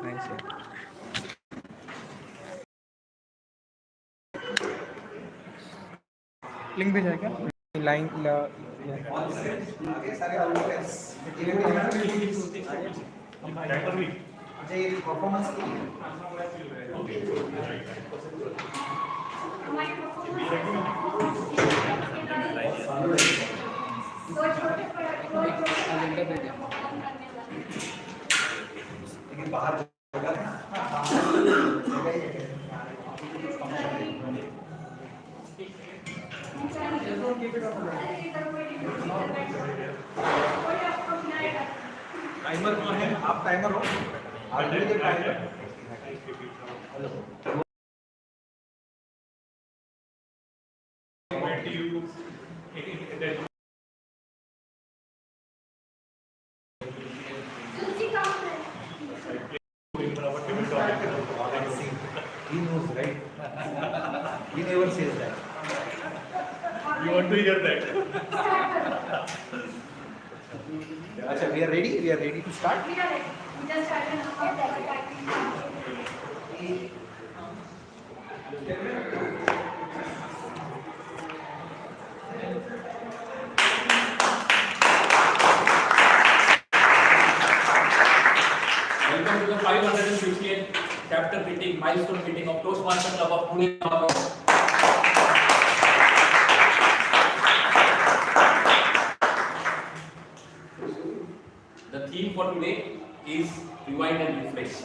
Nice. Link भेजा क्या line बाहर टाइमर कौन है? आप टाइमर हो? Timer He knows, right? He never says that. You want to hear that? Achha, we are ready. We are ready to start. We are ready. We just started Welcome to the 550th chapter meeting, milestone meeting of Toastmasters Club of Pune. The theme for today is rewind and refresh.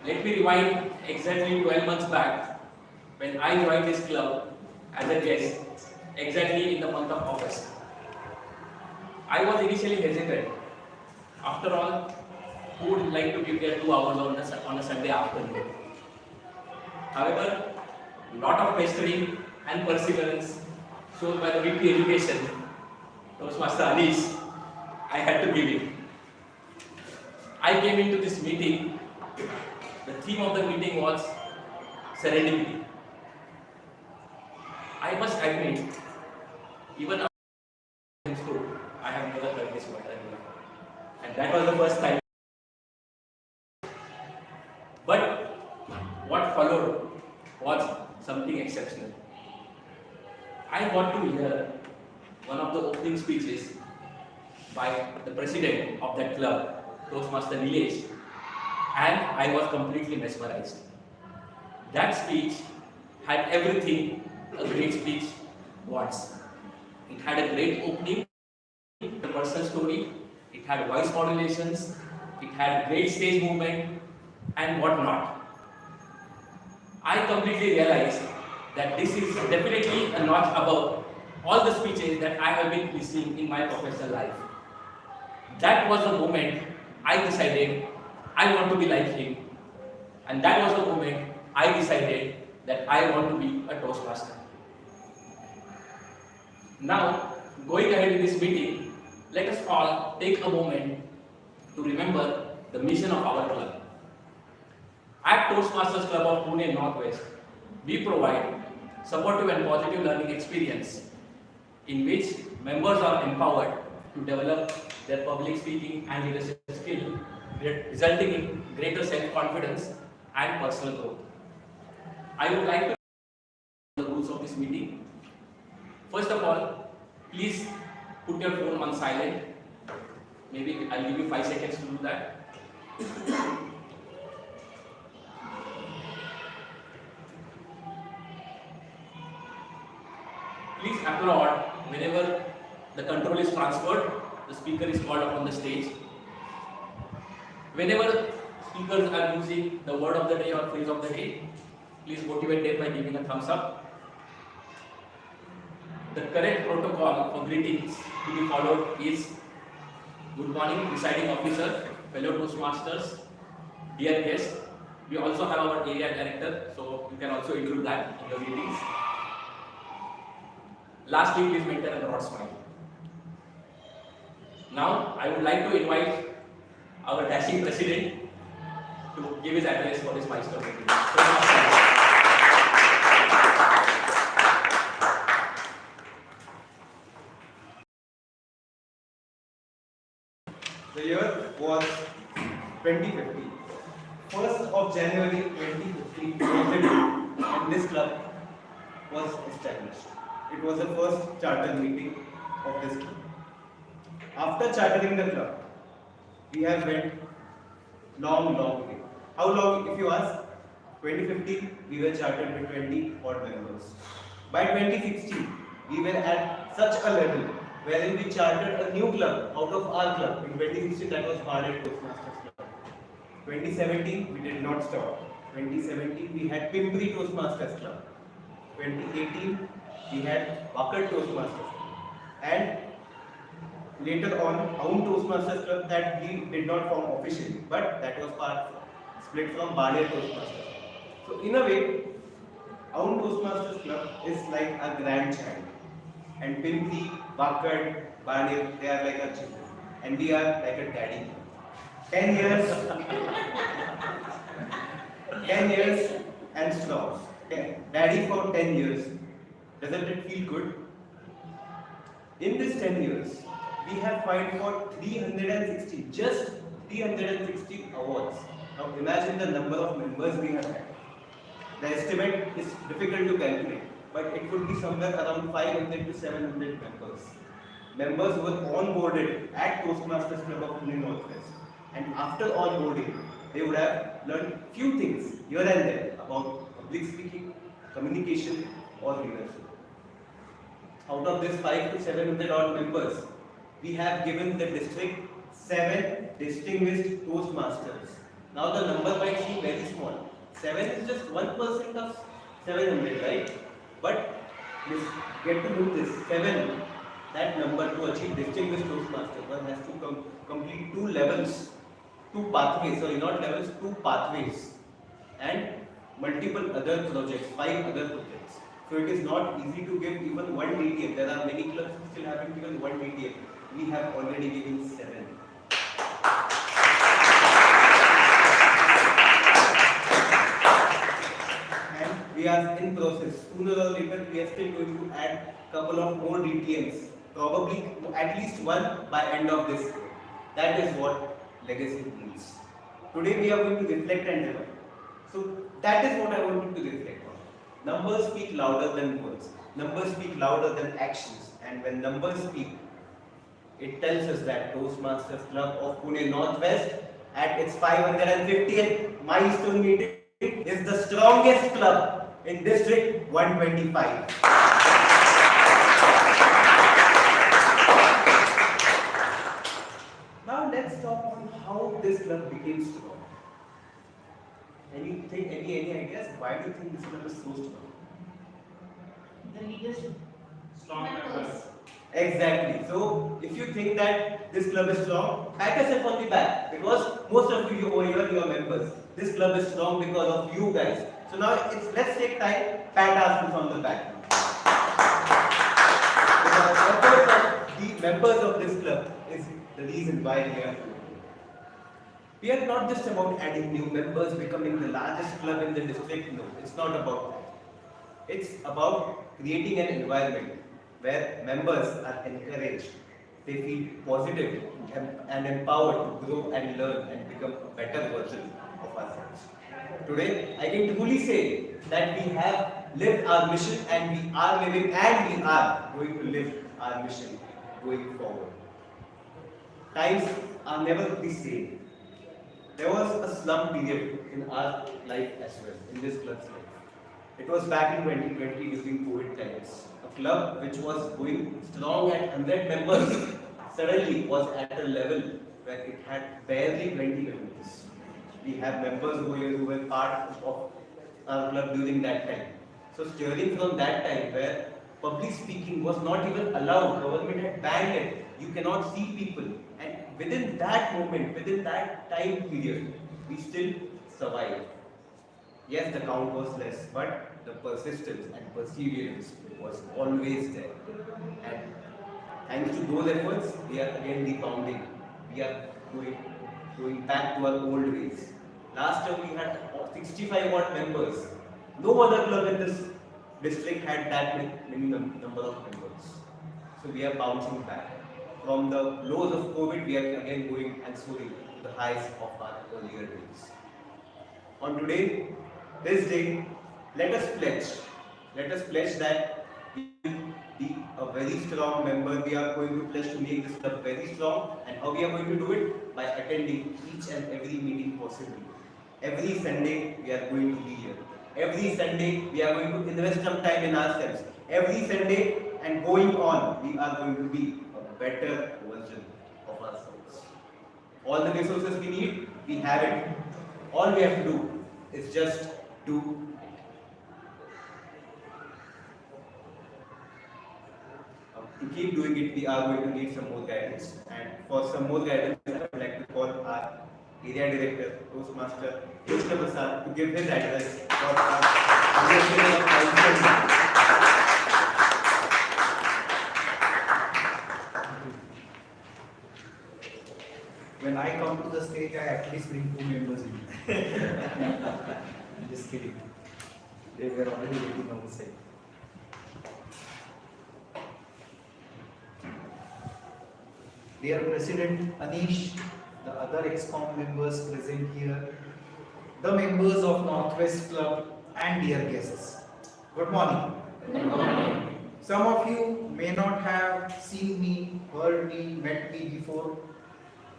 Let me rewind exactly 12 months back when I joined this club as a guest exactly in the month of August. I was initially hesitant. After all, who would like to give their 2 hours on a Sunday afternoon? However, lot of pestering and perseverance shown by the VP Education, Toastmaster Anish, I had to give it. I came into this meeting, the theme of the meeting was serendipity. I must admit, even in school, I have never heard this word earlier. And that was the first time. But what followed was something exceptional. I got to hear one of the opening speeches by the president of that club, Toastmaster Nilesh, and I was completely mesmerized. That speech had everything a great speech wants. It had a great opening, the personal story, it had voice modulations, it had great stage movement, and whatnot. I completely realized that this is definitely a notch above all the speeches that I have been listening in my professional life. That was the moment I decided I want to be like him, and that was the moment I decided that I want to be a Toastmaster. Now, going ahead in this meeting, let us all take a moment to remember the mission of our club. At Toastmasters Club of Pune Northwest, we provide supportive and positive learning experience in which members are empowered to develop their public speaking and leadership skill, resulting in greater self-confidence and personal growth. I would like to the rules of this meeting. First of all, please put your phone on silent. Maybe I'll give you 5 seconds to do that. Please applaud whenever the control is transferred, the speaker is called up on the stage. Whenever speakers are using the word of the day or phrase of the day, please motivate them by giving a thumbs up. The correct protocol for greetings to be followed is good morning, presiding officer, fellow Toastmasters, dear guests. We also have our area director, so you can also include that in your greetings. Lastly, please maintain a broad smile. Now, I would like to invite our dashing president to give his address for this milestone meeting. The year was 2050. 1st of January 2015 and this club was established. It was the first charter meeting of this club. After chartering the club, we have went long way. How long, if you ask? 2015, we were chartered with 20 odd members. By 2016, we were at such a level wherein we chartered a new club out of our club. In 2016, that was Barnet Toastmasters Club. 2017, we did not stop. 2017, we had Pimpri Toastmasters Club. 2018, we had Wacker Toastmasters Club. And later on, Aun Toastmasters Club that we did not form officially, but that was split from Barnet Toastmasters. So in a way, Aun Toastmasters Club is like a grandchild. And Pimpri, Wacker, Barnet, they are like our children. And we are like a daddy. 10 years, 10 years and strong. Daddy for 10 years. Doesn't it feel good? In this 10 years, we have filed for 360, just 360 awards. Now imagine the number of members we have had. The estimate is difficult to calculate, but it would be somewhere around 500 to 700 members. Members were onboarded at Toastmasters Club of Pune Northwest. And after onboarding, they would have learned few things here and there about public speaking, communication, or leadership. Out of this 500 to 700 odd members, we have given the district 7 distinguished Toastmasters. Now the number might seem very small. 7 is just 1% of 700, right? But get to know this, 7, that number to achieve distinguished Toastmaster, one has to complete 2 levels, 2 pathways, sorry, not levels, 2 pathways, and multiple other projects, 5 other projects. So it is not easy to give even 1 DTM. There are many clubs who still haven't given 1 DTM. We have already given 7. And we are in process. Sooner or later, we are still going to add couple of more DTMs. Probably at least 1 by end of this year. That is what legacy means. Today we are going to reflect and revise. So that is what I wanted to reflect on. Numbers speak louder than words. Numbers speak louder than actions. And when numbers speak, it tells us that Toastmasters Club of Pune Northwest at its 550th Milestone Meeting is the strongest club in District 125. Now let's talk on how this club became strong. Any ideas? Why do you think this club is so strong? The leadership. Strong members. Exactly. So if you think that this club is strong, pat yourself on the back, because most of you over here, you are members. This club is strong because of you guys. So now let's take time, pat ourselves on the back. Because the members of this club is the reason why we are here. We are not just about adding new members, becoming the largest club in the district. No, it's not about that. It's about creating an environment where members are encouraged, they feel positive and empowered to grow and learn and become a better version of ourselves. Today, I can truly say that we have lived our mission and we are living and we are going to live our mission going forward. Times are never the same. There was a slump period in our life as well, in this club's life. It was back in 2020 during COVID times. A club which was going strong at 100 members suddenly was at a level where it had barely 20 members. We have members who were part of our club during that time. So steering from that time where public speaking was not even allowed, government had banned it, you cannot see people, and within that moment, within that time period, we still survived. Yes, the count was less, but the persistence and perseverance was always there. And thanks to those efforts, we are again rebounding. We are going back to our old ways. Last year we had 65 odd members. No other club in this district had that many number of members. So we are bouncing back. From the lows of COVID, we are again going and soaring to the highs of our earlier days. on today, this day, let us pledge. Let us pledge that we will be a very strong member. We are going to pledge to make this club very strong. And how we are going to do it? By attending each and every meeting possible. Every Sunday, we are going to be here. Every Sunday, we are going to invest some time in ourselves. Every Sunday and going on, we are going to be a better version of ourselves. All the resources we need, we have it. All we have to do is just do it. To keep doing it, we are going to need some more guidance. And for some more guidance, I would like to call our area director, Toastmaster, Toastmasters, to give his address for our understanding of milestone. When I come to the stage, I at least bring 2 members in. I'm just kidding. They were already waiting outside. Dear President Anish, the other ExCom members present here, the members of Northwest Club, and dear guests. Good morning. Good morning. Some of you may not have seen me, heard me, met me before.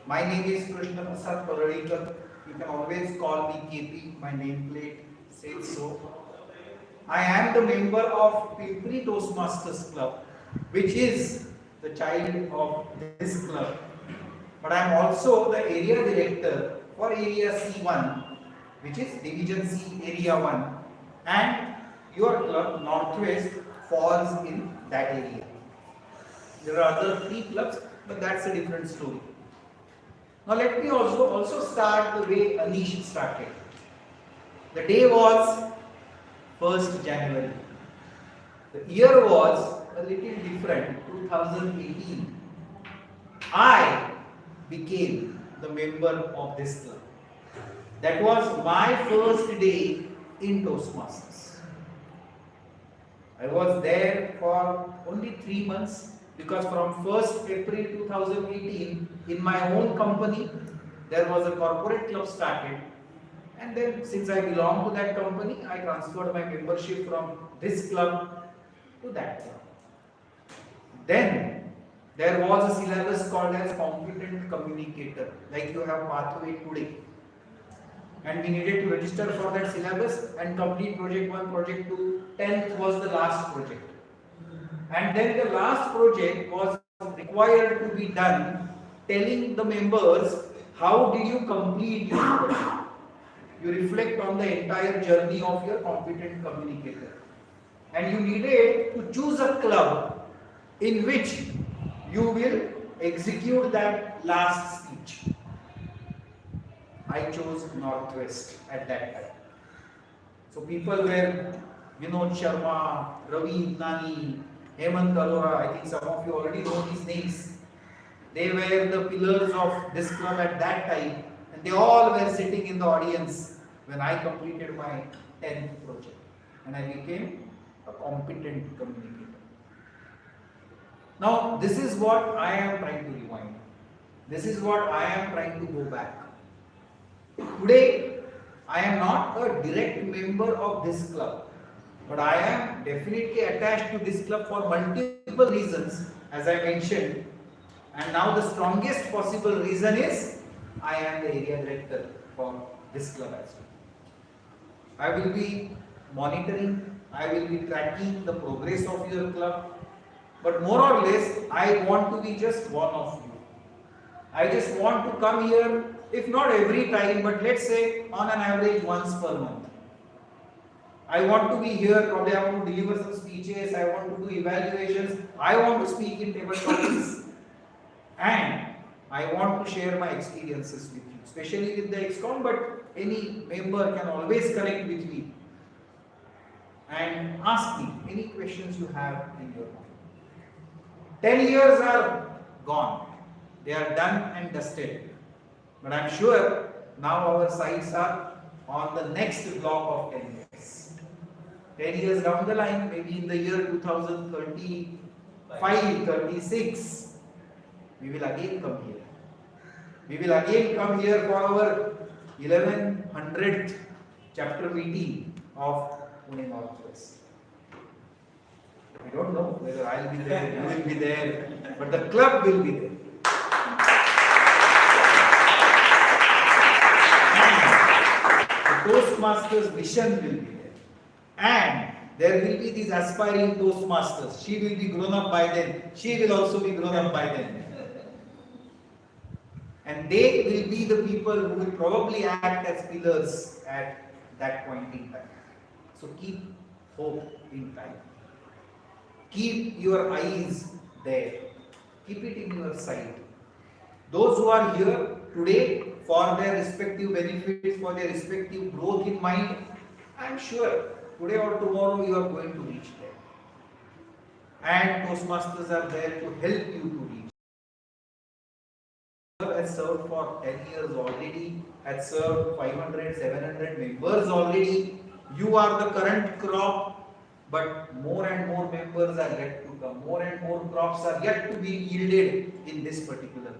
My name is Krishna Prasad Paradikar. You can always call me KP. My nameplate says so. I am the member of Pimpri Toastmasters Club, which is the child of this club. But I am also the area director for Area C1, which is Division C Area 1. And your club, Northwest, falls in that area. There are other 3 clubs, but that's a different story. Now let me also start the way Anish started. The day was 1st January. The year was a little different, 2018. I became the member of this club. That was my first day in Toastmasters. I was there for only 3 months. Because from 1st April 2018, in my own company, there was a corporate club started. And then since I belong to that company, I transferred my membership from this club to that club. Then there was a syllabus called as competent communicator, like you have pathway today. And we needed to register for that syllabus and complete project 1, project 2, 10th was the last project. And then the last project was required to be done telling the members how did you complete your project. You reflect on the entire journey of your competent communicator. And you needed to choose a club in which you will execute that last speech. I chose Northwest at that time. So people were Vinod Sharma, Ravi Nani, Hemant Arora, I think some of you already know these names. They were the pillars of this club at that time, and they all were sitting in the audience when I completed my 10th project. And I became a competent communicator. Now, this is what I am trying to rewind. This is what I am trying to go back. Today, I am not a direct member of this club. But I am definitely attached to this club for multiple reasons, as I mentioned. And now the strongest possible reason is I am the area director for this club as well. I will be monitoring, I will be tracking the progress of your club. But more or less, I want to be just one of you. I just want to come here, if not every time, but let's say on an average once per month. I want to be here, probably I want to deliver some speeches, I want to do evaluations, I want to speak in table topics, and I want to share my experiences with you, especially with the ExCom, but any member can always connect with me and ask me any questions you have in your mind. 10 years are gone, they are done and dusted, but I am sure now our sights are on the next block of 10 years. 10 years down the line, maybe in the year 2035, 36, we will again come here. We will again come here for our 1100th chapter meeting of Pune Northwest. I don't know whether I'll be there, you will be there, but the club will be there. The Toastmasters mission will be there. And there will be these aspiring Toastmasters. She will be grown up by then. She will also be grown up by then. And they will be the people who will probably act as pillars at that point in time. So keep hope in time. Keep your eyes there. Keep it in your sight. Those who are here today for their respective benefits, for their respective growth in mind, I am sure today or tomorrow you are going to reach there. And Toastmasters are there to help you to reach. Has served for 10 years already, has served 500, 700 members already. You are the current crop, but more and more members are yet to come. More and more crops are yet to be yielded in this particular.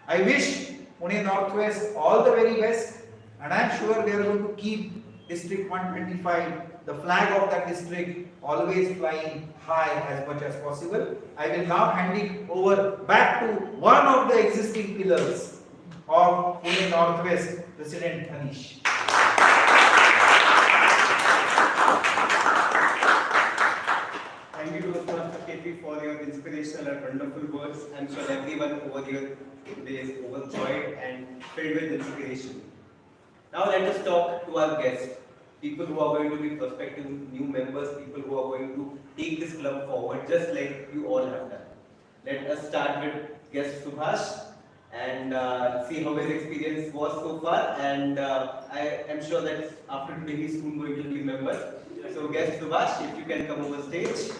I wish Pune Northwest all the very best, and I am sure they are going to keep District 125, the flag of that district, always flying high as much as possible. I will now hand it over back to one of the existing pillars of Pune Northwest, President Anish. Thank you to Toastmaster KP for your inspirational and wonderful words. I'm sure everyone over here today is overjoyed and filled with inspiration. Now let us talk to our guests, people who are going to be prospective new members, people who are going to take this club forward just like you all have done. Let us start with guest Subhash and see how his experience was so far, and I am sure that after today he is soon going to be members. So guest Subhash, if you can come over stage.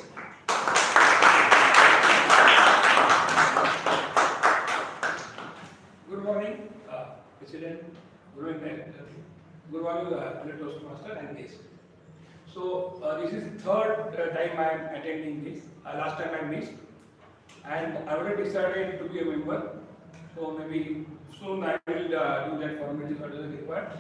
Good morning, President. Good morning, Toastmaster and guests. So this is the third time I am attending this. Last time I missed, and I already decided to be a member. So maybe soon I will do that formality what is required.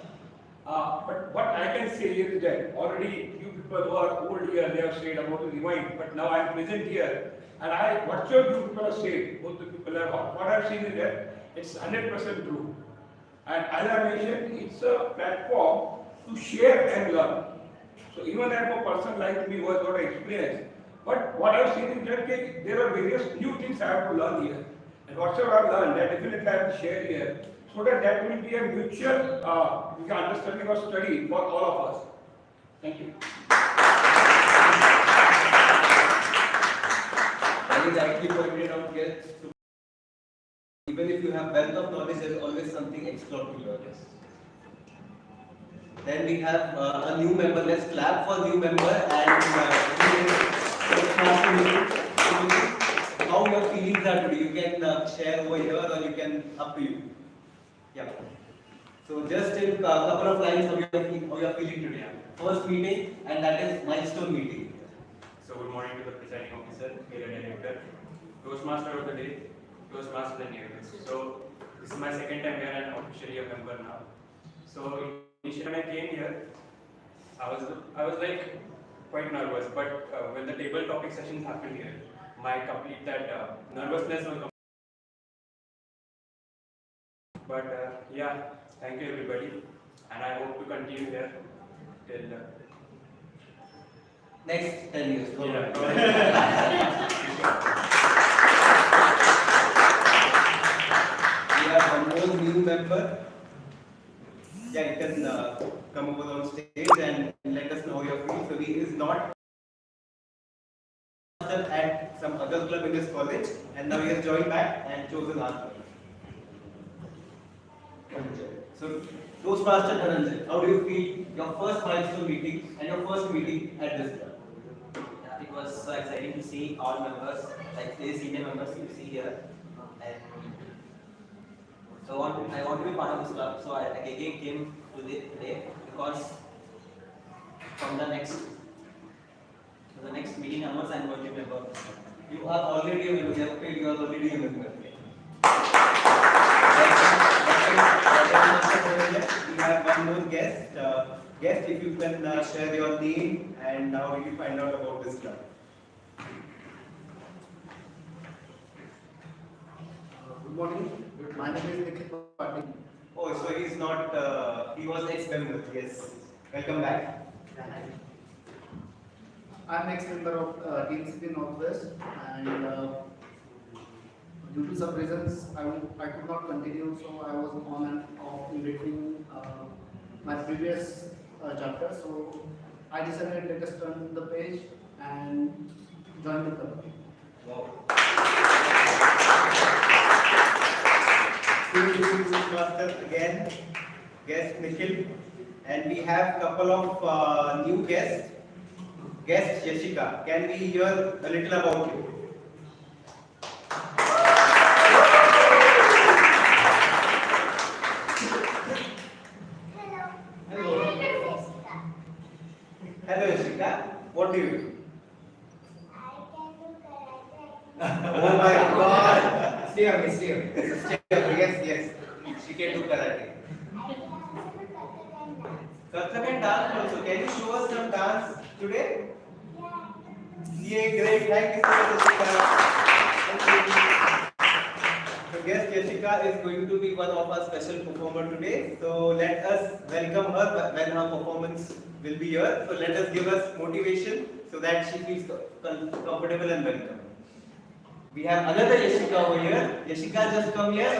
But what I can say here is that already you people who are old here, they have said about the rewind, but now I am present here, and whatever you people have said, both the people have, what I have seen is that it's 100% true. And as I mentioned, it's a platform to share and learn. So even if a person like me who has got experience, but what I have seen is that there are various new things I have to learn here. And whatever I have learned, that definitely I have to share here. So that will be a mutual understanding or study for all of us. Thank you. Very rightly pointed out, guests. Even if you have wealth of knowledge, there is always something extra to learn. Then we have a new member. Let's clap for new member and how your feelings are today. You can share over here or you can up to you. Yeah. So just in a couple of lines, how you are feeling today. First meeting, and that is milestone meeting. So good morning to the presiding officer, Miller Director, Toastmaster of the day, Toastmaster and Nearness. So this is my second time here and officially a member now. So initially when I came here, I was like quite nervous, but when the table topic sessions happened here, my complete that nervousness was gone. But yeah, thank you everybody, and I hope to continue here till Next 10 years. yeah. We have one more new member. Yeah, you can come over on stage and let us know how you feel. So he is not at some other club in his college, and now he has joined back and chosen our club. So, Toastmaster Dhananjay, how do you feel your first milestone meeting and your first meeting at this club? Yeah, it was so exciting to see all members, like the senior members you see here. And so I want to be part of this club. So I again came to this today because from the next meeting onwards I'm going to be a member. You are already a member. You are already a member. We have one more guest. guest. Guest, if you can share your name and how did you find out about this club? Good morning. My name is Nikhil Patil. Oh, so he's not, he was ex-member, yes. Welcome back. I'm ex-member of TMCP Northwest, and due to some reasons, I could not continue, so I was on and off in between my previous chapter. So I decided let us turn the page and join the club. Wow. Toastmasters again, guest Nikhil, and we have couple of new guests. Guest Jessica, can we hear a little about you? Hello. My name is Jessica. Hello Jessica, what do you do? I can do karate. Oh my God! Stay on, stay on. Yes. She can do karate. I can also do Kathak and dance. Kathak and dance also. Can you show us some dance today? Yeah. Yeah, great. Thank you so much, Jessica. Thank you. So, guest Jessica is going to be one of our special performer today. So, let us welcome her when her performance will be here. So, let us give us motivation so that she feels comfortable and welcome. We have another Jessica over here. Jessica, just come here.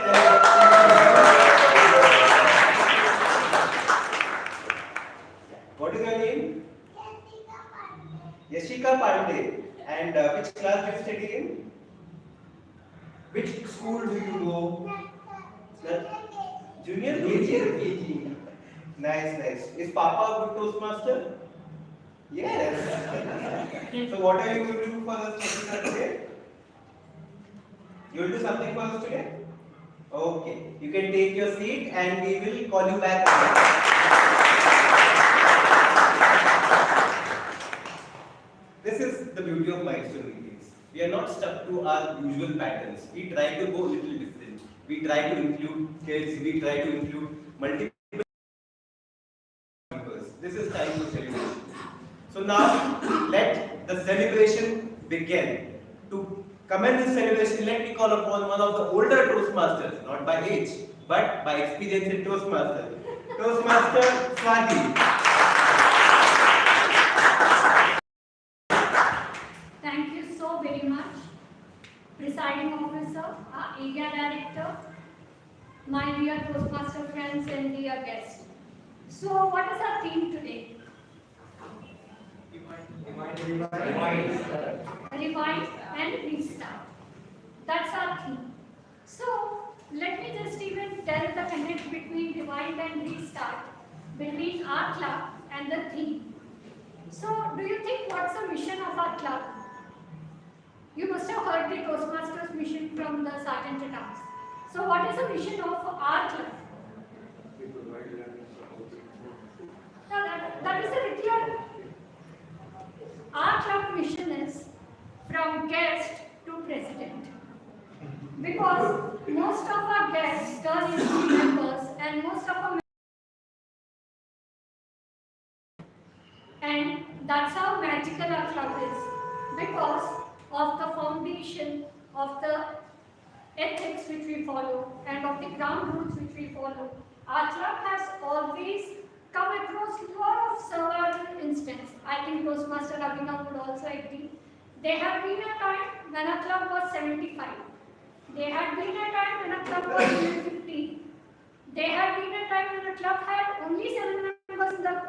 What is your name? Jessica Pandey. And which class do you study in? Which school do you go? Junior KG or KG? Nice. Is Papa a good Toastmaster? Yes. So what are you going to do for us Jessica today? You will do something for us today? Okay. You can take your seat and we will call you back again. This is the beauty of Milestone Meetings. We are not stuck to our usual patterns. We try to go a little different. We try to include kids, we try to include multiple members. This is time for celebration. So now, let the celebration begin. To commence this celebration, let me call upon one of the older Toastmasters, not by age, but by experience in Toastmasters. Toastmaster Swathi. Thank you so very much, Presiding Officer, our Area Director, my dear Toastmaster friends and dear guests. So what is our theme today? Rewind and restart. That's our theme. So let me just even tell the connect between rewind and restart, between our club and the theme. So do you think what's the mission of our club? You must have heard the Toastmasters mission from the Sergeant at Arms. So what is the mission of our club? Now that is very clear. Our club mission is from guest to president. Because most of our guests turn into members and most of our and that's how magical our club is. Because of the foundation of the ethics which we follow and of the ground rules which we follow, our club has always come across a lot of survival instances. I think Toastmaster Abhinav would also agree. There had been a time when a club was 75. There had been a time when a club was 50. There had been a time when a club had only 7 members in the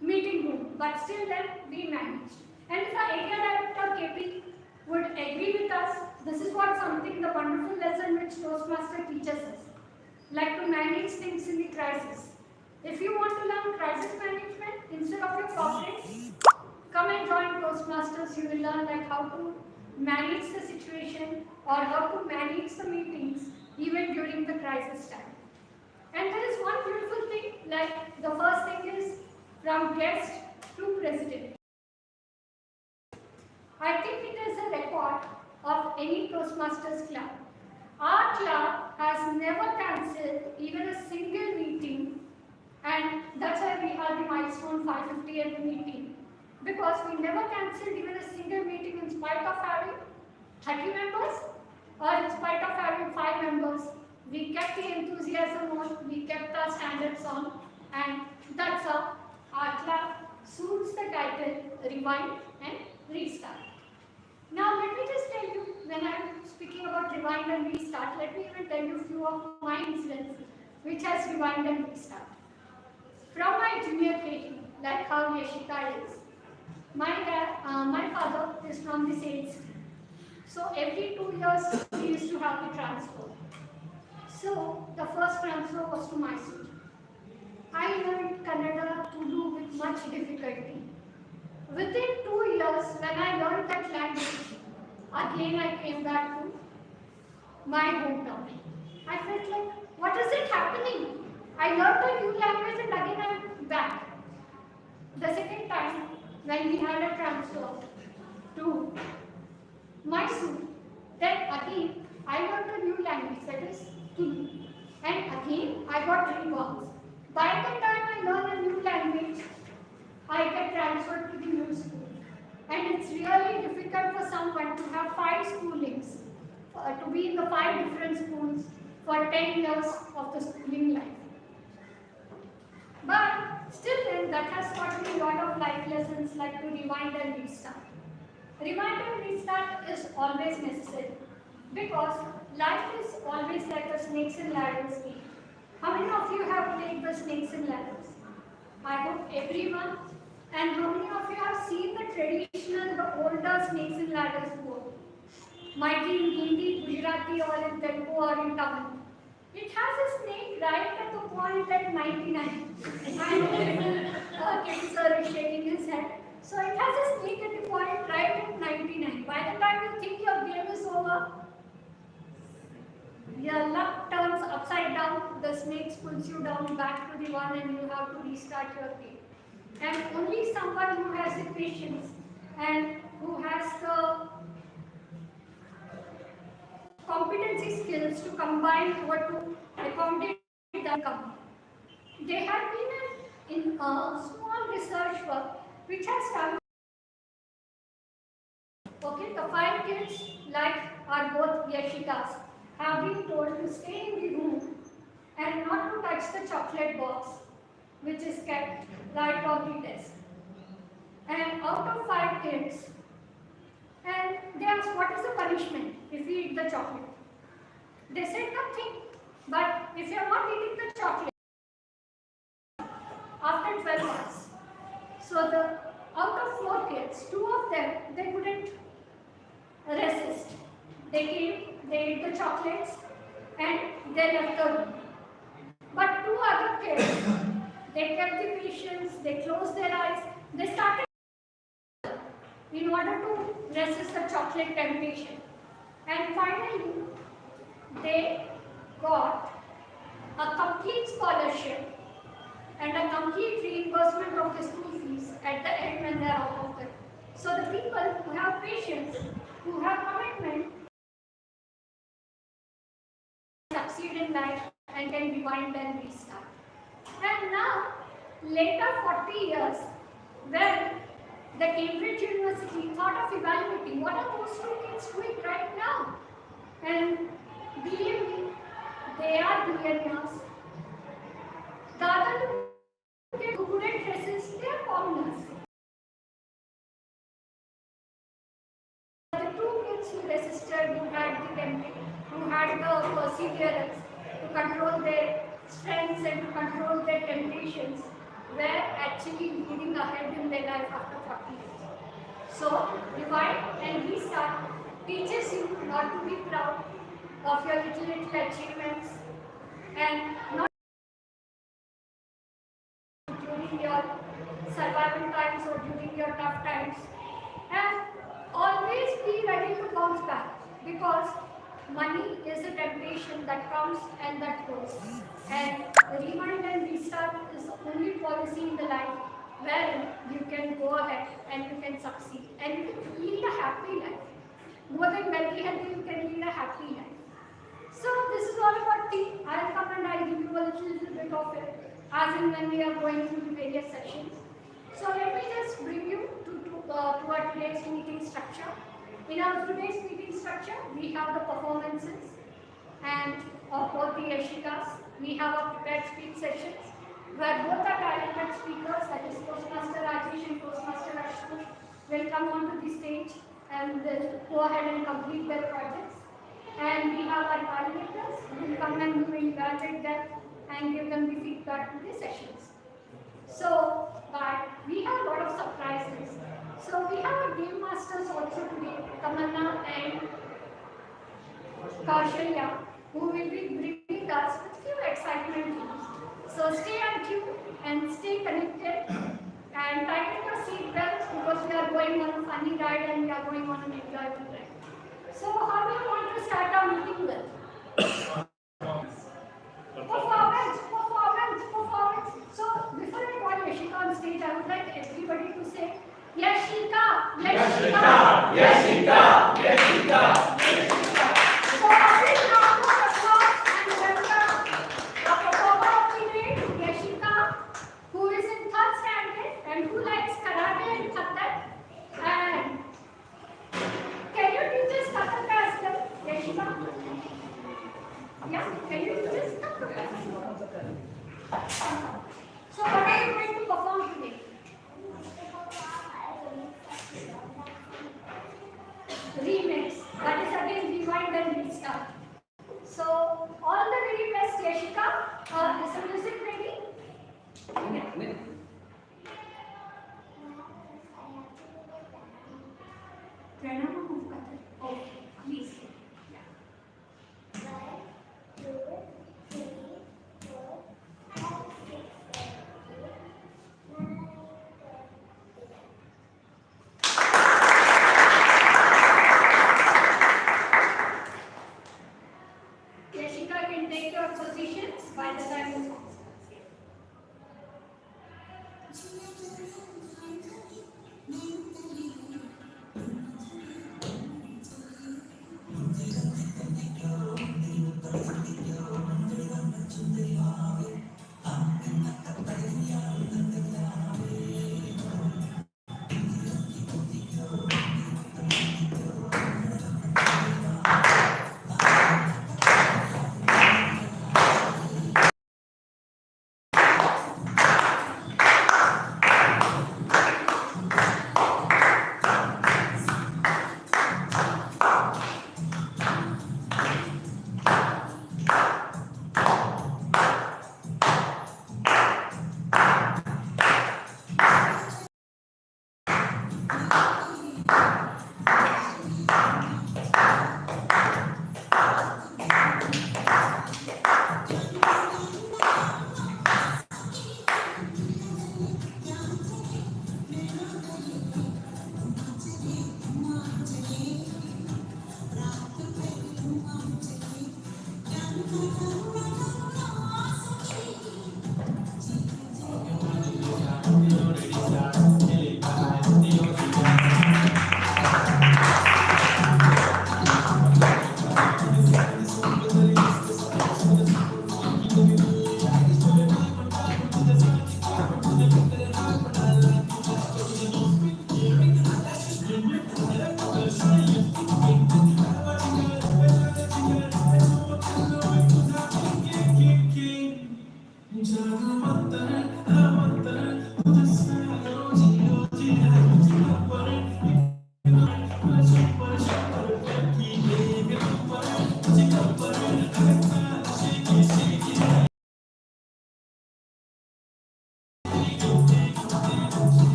meeting room, but still then we managed. And if our area director KP would agree with us, this is what something, the wonderful lesson which Toastmaster teaches us, like to manage things in the crisis. If you want to learn crisis management instead of your problems, come and join Toastmasters. You will learn like how to manage the situation or how to manage the meetings even during the crisis time. And there is one beautiful thing, like the first thing is from guest to president. I think it is a record of any Toastmasters club. Our club has never cancelled even a single meeting And that's why we had the milestone 550th meeting. Because we never cancelled even a single meeting in spite of having 30 members or in spite of having 5 members. We kept the enthusiasm on, we kept our standards on, and that's how our club suits the title Rewind and Restart. Now let me just tell you, when I'm speaking about rewind and restart, let me even tell you a few of my incidents which has rewind and restart. From my junior KG, like how Yashika is, my father is from the sales team. So every 2 years we used to have the transfer. So the first transfer was to Mysore. I learned Kannada to do with much difficulty. Within 2 years, when I learned that language, again I came back to my hometown. I felt like, what is it happening? I learned a new language and again I'm back. The second time, when we had a transfer to Mysore, then again I learned a new language, that is Tulu. And again I got rewards. By the time I learn a new language, I get transferred to the new school. And it's really difficult for someone to have 5 schoolings, to be in the 5 different schools for 10 years of the schooling life. But still then, that has taught me a lot of life lessons like to rewind and restart. Rewind and restart is always necessary because life is always like a snakes and ladders game. How many of you have played the snakes and ladders? I hope everyone. And how many of you have seen the traditional, the older snakes and ladders board? Might be in Hindi, Gujarati, or in Telugu, or in Tamil. It has a snake right at the point at 99. And King sir is shaking his head. So it has a snake at the point right at 99. By the time you think your game is over, your luck turns upside down, the snake pulls you down back to the one and you have to restart your game. And only someone who has the patience and who has the competency skills to combine or to accommodate the company. There have been in small research work which has started. Okay, the 5 kids, like our both Yashikas, have been told to stay in the room and not to touch the chocolate box which is kept right on the desk. And out of 5 kids, and they asked, what is the punishment if we eat the chocolate? They said nothing, but if you are not eating the chocolate after 12 months, so out of 4 kids, 2 of them, they couldn't resist. They came, they ate the chocolates, and they left the room. But 2 other kids, they kept the patience, they closed their eyes, they started in order to resist the chocolate temptation. And finally, they got a complete scholarship and a complete reimbursement of the school fees at the end when they are out of it. So the people who have patience, who have commitment, succeed in life and can rewind and restart. And now, later 40 years, when the Cambridge University thought of evaluating what are those 2 kids doing right now, and believe me, they are billionaires. The other 2 kids who couldn't resist, they are commoners. The 2 kids who resisted, who had the temptation, who had the perseverance to control their strengths and to control their temptations, were actually leading ahead in their life after 40 years. So, rewind and restart teaches you not to be proud of your little achievements and not during your survival times or during your tough times, and always be ready to bounce back because money is a temptation that comes and that goes, and rewind and restart is the only policy in the life where you can go ahead and you can succeed and you can lead a happy life. More than wealthy, healthy, you can lead a happy life. So this is all about tea. I'll come and I'll give you a little bit of it. as in when we are going through the various sessions. So let me just bring you to our today's meeting structure. In our today's meeting structure, we have the performances and of both the Yashikas. We have our prepared speech sessions where both our talented speakers, that is Toastmaster Rajesh and Toastmaster Ashwin, will come onto the stage and will go ahead and complete their projects. And we have our coordinators who will come and we will evaluate them and give them the feedback to the sessions. So, but we have a lot of surprises. So we have our game masters also today, Tamanna and Kaushalya, who will be bringing us with few excitement news. So stay tuned and stay connected and tighten your seatbelts because we are going on a funny ride and we are going on an enjoyable ride. So how do you want to start our meeting with? Performance. So before I call Yashika on stage, I would like everybody to say Yashika. So a big round of applause and welcome the performer of the day, Yashika, who is in third standard and who likes karate and kathak. And can you teach us kathak as well, Yashika? Yeah, can you teach us kathak? So what are you going to perform today? Remix. That is again rewind and restart. So all the very best, Yashika. Is the music ready? Pranama move Kathak. Okay, please. Yeah. 1, 2, 3, 4, 5, 6, 7, 8, 9, 10, 11. Yashika can take your position by the time is on.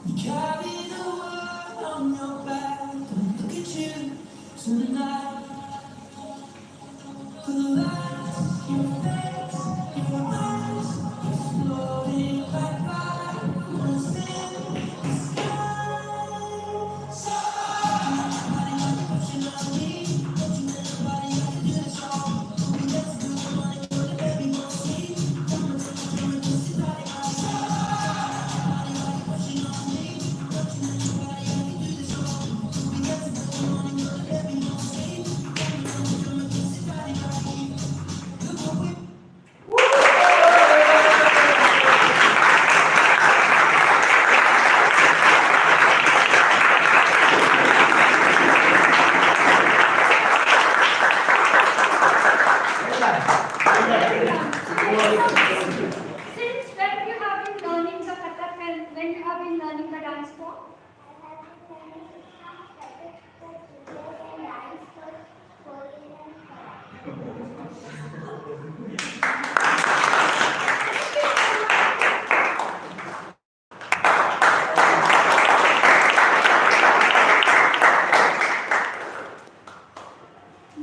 You carry the world on your back. Look at you tonight. For the lights, your face, your eyes, floating like violence in the sky. So nobody pushing on me, don't you let nobody else do this wrong. We got to do the money, but the baby won't see. Come and kiss it, body on me. Nobody pushing on me, don't you let nobody else do this wrong. We got to do the money, but the baby won't see. Come and kiss it, body on me. Look what we Since when you have been learning the Kathak and when you have been learning the dance form?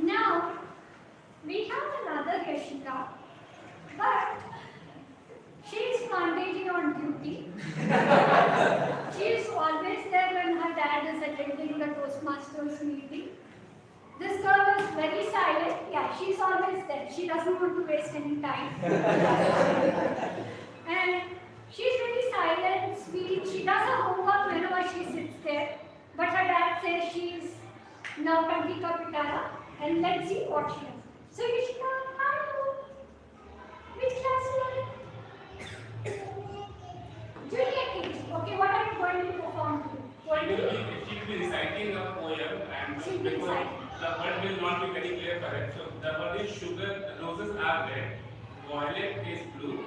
Now, we have another Yashika, but she is managing on duty. She is always there when her dad is attending the Toastmasters meeting. This girl is very silent. Yeah, she's always there. She doesn't want to waste any time. And she's very silent, sweet. She does her homework whenever she sits there. But her dad says she's Nautanki Ka Pitara. And let's see what she does. So Yashika, hello. Which class are you in? Junior KG. Okay, what are you going to perform to? She will be reciting a poem and She'll be because reciting. the word will not be very clear correct. So the word is sugar, roses are red, violet is blue,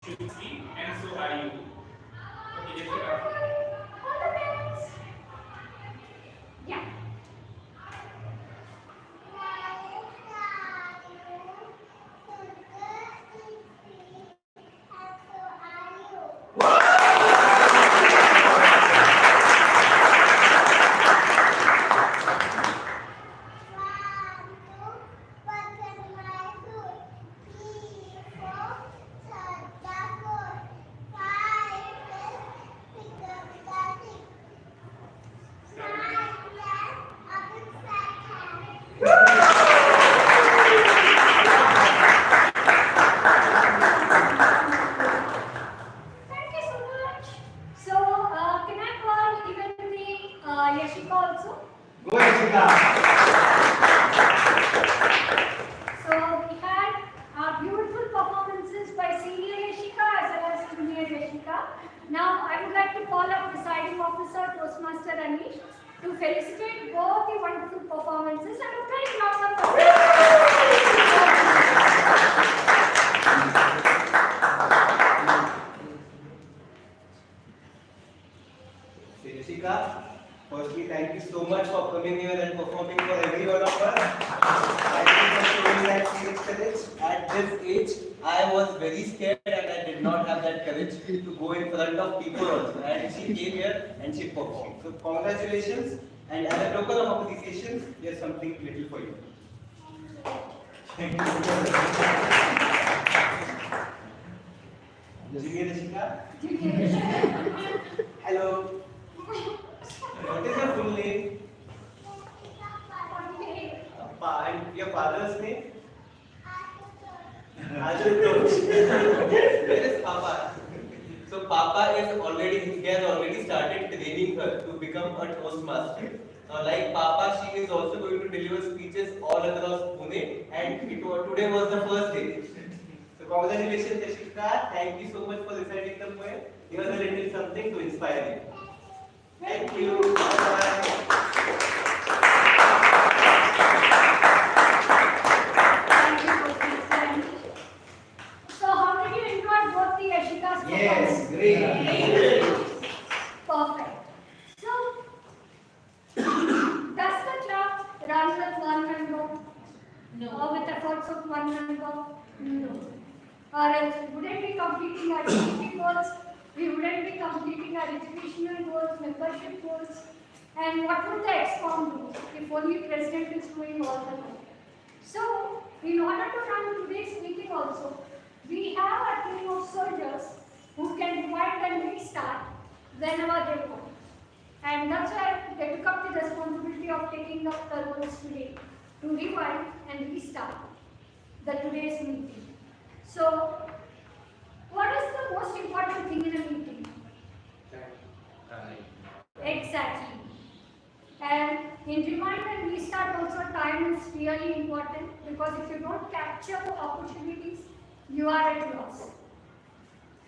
sugar sweet, and so are you. Okay, Jessica. All the parents. Yeah. Thank you so much. So, can I call even the Yashika also? Go Yashika. So, we had beautiful performances by senior Yashika as well as junior Yashika. Now, I would like to call up presiding officer Toastmaster Anish to felicitate both the wonderful performances and a very round of applause. So Jessica, firstly, thank you so much for coming here and performing for every one of us. Thank you for showing that stage courage. At this age, I was very scared and I did not have that courage to go in front of people also. And she came here and she performed. So congratulations. And as a token of appreciation, here's something little for you. Junior Jessica. Junior Yashika. Hello. What is your full name? Okay. And your father's name? Ashutosh. Where is Papa? So Papa he has already started training her to become a Toastmaster. Now, like Papa, she is also going to deliver speeches all across Pune, and today was the first day. So congratulations, Yashika. Thank you so much for reciting the poem. Here's a little something to inspire you. Thank you. Bye. Thank you, Toastmaster. So, how did you enjoy both the Yashika's Yes, performances? great. Perfect. So, does the club run with one member? No. Or with efforts of one member? No. Or else we wouldn't be completing our activity goals, we wouldn't be completing our educational goals, membership goals, and what would the ExCom do if only President is doing all the work? So, in order to run today's meeting also, we have a team of soldiers who can rewind and restart whenever they want. And that's why they took up the responsibility of taking up the roles today to rewind and restart the today's meeting. So, what is the most important thing in a meeting? Exactly. And in rewind and restart also, time is really important, because if you don't capture the opportunities, you are at loss.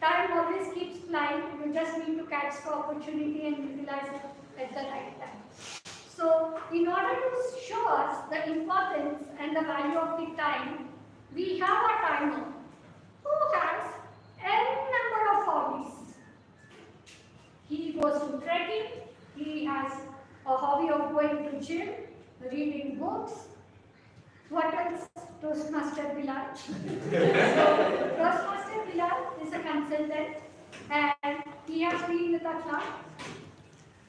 Time always keeps flying, you just need to catch the opportunity and utilize it at the right time. So, in order to show us the importance and the value of the time, we have a timer who has n number of hobbies. He goes to trekking, he has a hobby of going to gym, reading books. What else? Toastmaster Bilal. So, Toastmaster Bilal is a consultant and he has been with our club.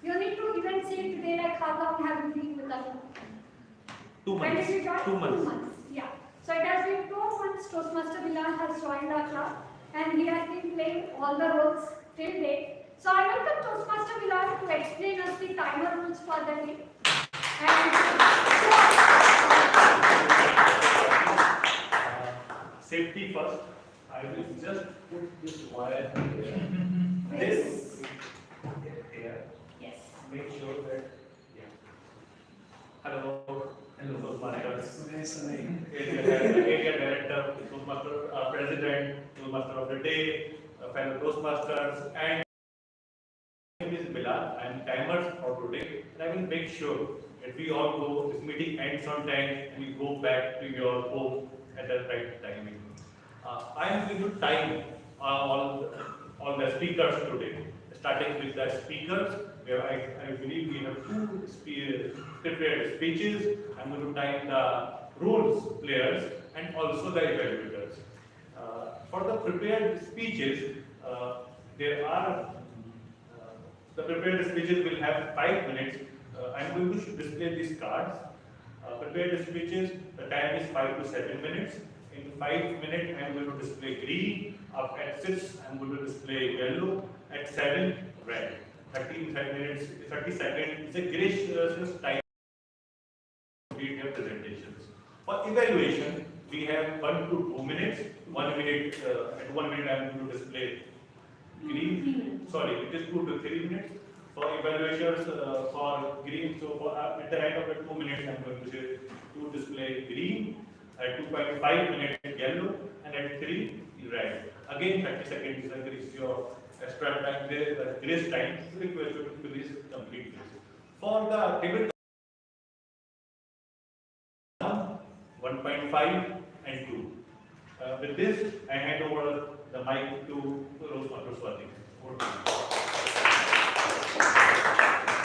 You need to even say today, like, how long have you been with our club? 2 When months. did you join? 2 months. 2 months. Yeah. So it has been 2 months Toastmaster Bilal has joined our club and he has been playing all the roles till date. So I welcome Toastmaster Bilal to explain us the timer rules for the day. Safety first. I will just put this wire here. This here. Yes. Make sure that. Yeah. Hello. Hello, Toastmasters. Area director, Toastmaster president, Toastmaster of the day, fellow Toastmasters, and my name is Bilal. I am timers for today, and I will make sure that we all go. This meeting ends on time, and you go back to your home at the right timing. I am going to time all the speakers today, starting with the speakers, where I believe we have two prepared speeches. I'm going to time the roles players and also the evaluators. For the prepared speeches, the prepared speeches will have 5 minutes. I'm going to display these cards. Prepared speeches, the time is 5 to 7 minutes. In 5 minutes, I'm going to display green. At 6, I'm going to display yellow. At 7, red. 30 minutes, 30 seconds is a gracious time to read your presentations. For evaluation, we have 1 to 2 minutes. 1 minute, at 1 minute, I'm going to display green. Sorry, it is 2 to 3 minutes. For evaluations for green, so for, at the right of the 2 minutes, I'm going to display green. At 2.5 minutes, yellow, and at 3, red. Again, 30 seconds is your extra time, the grace time, request you to please complete this. For the table 1.5 and 2. With this, I hand over the mic to Swathi.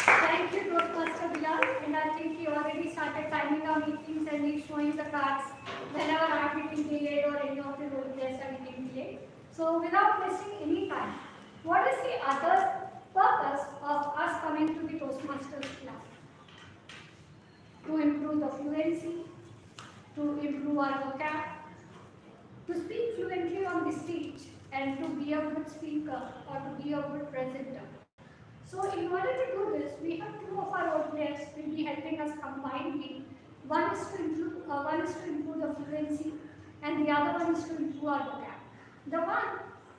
Thank you, Toastmaster Bilal. And I think he already started timing our meetings and he's showing the cards whenever our meeting delayed or any of the role players are getting delayed. So without wasting any time, what is the other purpose of us coming to the Toastmasters class? To improve the fluency, to improve our vocab, to speak fluently on the stage, and to be a good speaker or to be a good presenter. So in order to do this, we have 2 of our role players will be helping us combinedly. One is to improve the fluency, and the other one is to improve our vocab. The one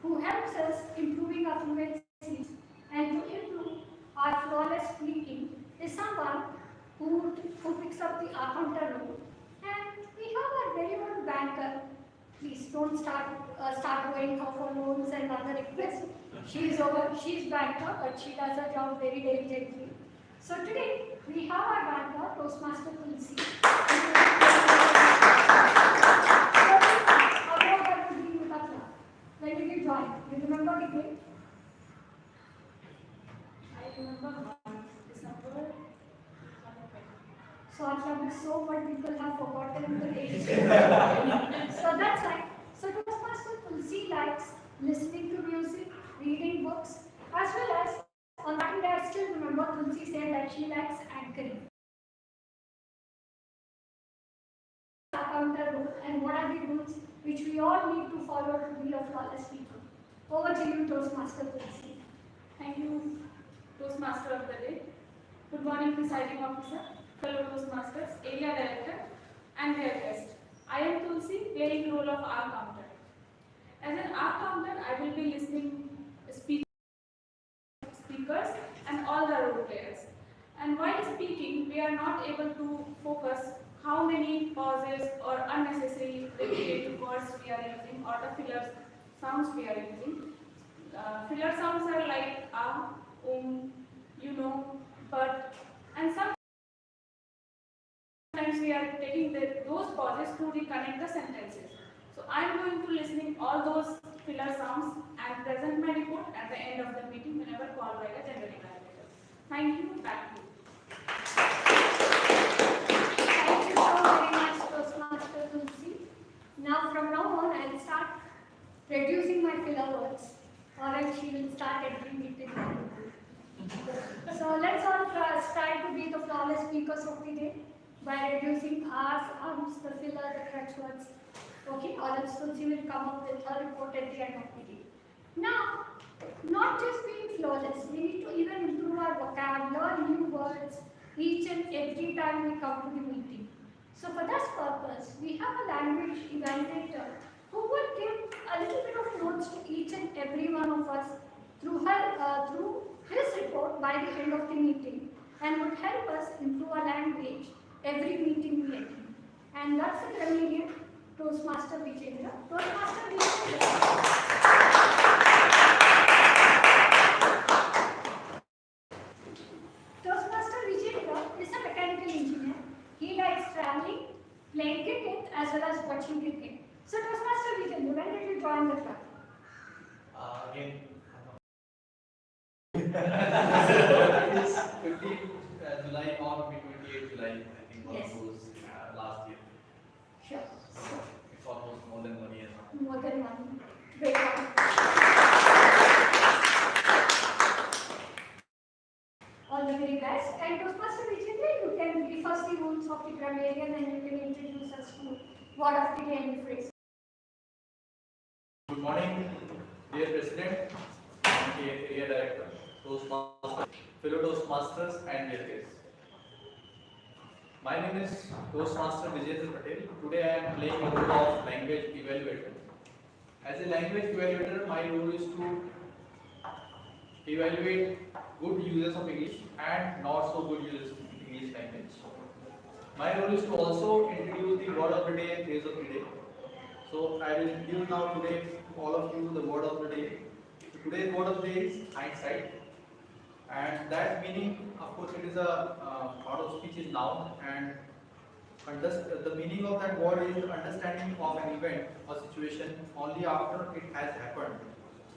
who helps us improving our fluency and to improve our flawless speaking is someone who picks up the accountant role. And we have a very old banker. Please don't start going her for loans and other requests. She's banker, but she does her job very diligently. So today we have our banker, Toastmaster Tulsi. When did you join? You remember the date? I remember December. So our club is so much people have forgotten the date. So that's right. So Toastmaster Tulsi likes listening to music, reading books, as member Tulsi said that she likes anchoring. Counter rule and what are the rules which we all need to follow to be a flawless speaker. Over to you, Toastmaster Tulsi. Thank you, Toastmaster of the day. Good morning, Presiding Officer, fellow Toastmasters, Area Director, and their guest. I am Tulsi, playing role of R counter. As an R counter, I will be listening speakers and all the role players. And while speaking, we are not able to focus how many pauses or unnecessary repetitive words we are using or the filler sounds we are using. Filler sounds are like you know, but, and sometimes we are taking those pauses to reconnect the sentences. So I am going to listening all those filler sounds and present my report at the end of the meeting whenever called by the general manager. Thank you. Back to you. Thank you so very much, Toastmaster Tulsi. Now, from now on, I will start reducing my filler words, or else she will start every meeting. So let's all try to be the flawless speakers of the day by reducing R's, the filler, the crutch words. Okay, or else Tulsi will come up with her report at the end of the day. Now, not just being flawless, we need to even improve our vocab, learn new words each and every time we come to the meeting. So for this purpose, we have a language evaluator who would give a little bit of notes to each and every one of us through his report by the end of the meeting and would help us improve our language every meeting we attend. And that's the Canadian Toastmaster Vijendra. Toastmaster Vijendra. Toastmaster Vijendra is a mechanical engineer. He likes traveling, playing cricket as well as watching cricket. So Toastmaster Vijendra, when did you join the club? Again, it's 15th July or 28th July, I think, one Yes. of those last year. Sure. It's almost more than 1 year now. More than one. Great one. All the very best. And Toastmaster Vijendra, you can brief us the rules of the grammarian and you can introduce us to word of the day and the phrase. Good morning, dear President, and dear Area Director, Toastmasters, fellow Toastmasters, and dear guests. My name is Toastmaster Vijendra Patel. Today I am playing the role of language evaluator. As a language evaluator, my role is to evaluate good users of English and not so good users of English language. My role is to also introduce the word of the day and phrase of the day. So I will introduce now today to all of you the word of the day. Today's word of the day is hindsight, and that meaning, of course, it is a part of speech is noun, and the meaning of that word is the understanding of an event or situation only after it has happened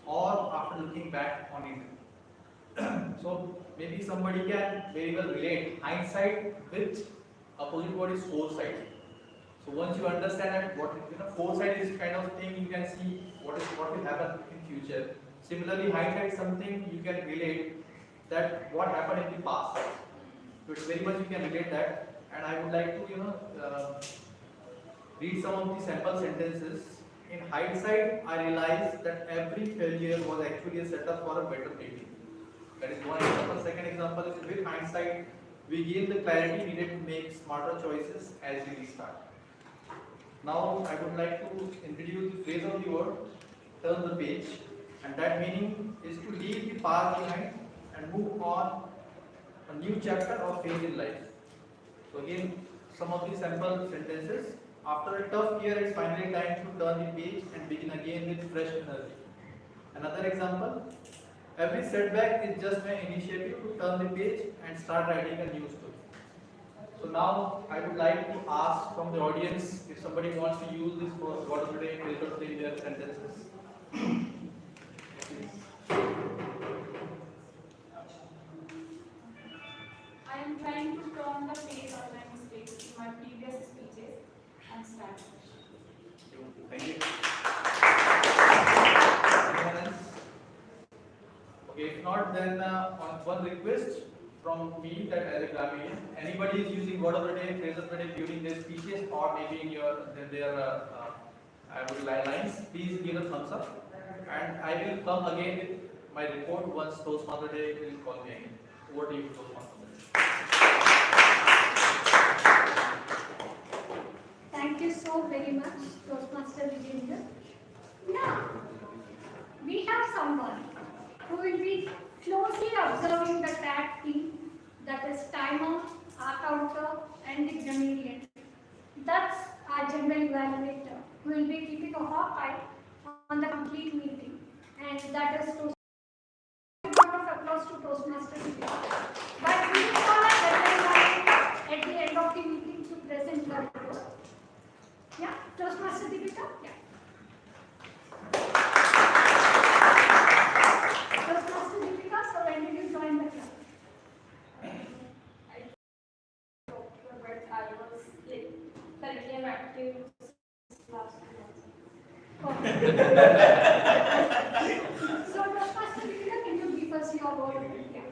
or after looking back on it. So maybe somebody can very well relate hindsight with opposite word is foresight. So once you understand that what foresight is kind of thing, you can see what will happen in future. Similarly, hindsight is something you can relate that what happened in the past. So it's very much you can relate that. And I would like to read some of the sample sentences. In hindsight, I realized that every failure was actually a setup for a better beginning. That is one example. Second example is with hindsight, we gain the clarity needed to make smarter choices as we restart. Now I would like to introduce the phrase of the word, turn the page, and that meaning is to leave the past behind and move on a new chapter or phase in life. So again, some of the sample sentences. After a tough year, it's finally time to turn the page and begin again with fresh energy. Another example, every setback is just an initiative to turn the page and start writing a new story. So now I would like to ask from the audience if somebody wants to use this for word of the day, phrase of the day, their sentences. I am trying to turn the page on my mistakes in my previous speeches and start fresh. Thank you. Anyone else? Okay, if not, then on one request, from me that as a grammarian, anybody is using word of the day, phrase of the day during their speeches or maybe in their I would lines, please give a thumbs up. And I will come again with my report once Toastmaster Day will call me again. Over to you, Toastmaster Day. Thank you so very much, Toastmaster Vijayendra. Now, we have someone who will be closely observing the tag team, that is timer, our counter, and the grammarian. That's our general evaluator, who will be keeping a hawk eye on the complete meeting, and that is Toastmaster. Round of applause to Toastmaster Vijayendra. But we will call a deadline at the end of the meeting to present the report. Yeah, Toastmaster Deepika? Yeah. Toastmaster Deepika, so when did you join the club? But I was currently I'm active last month. So Toastmaster Deepika, can you give us your word? Yeah.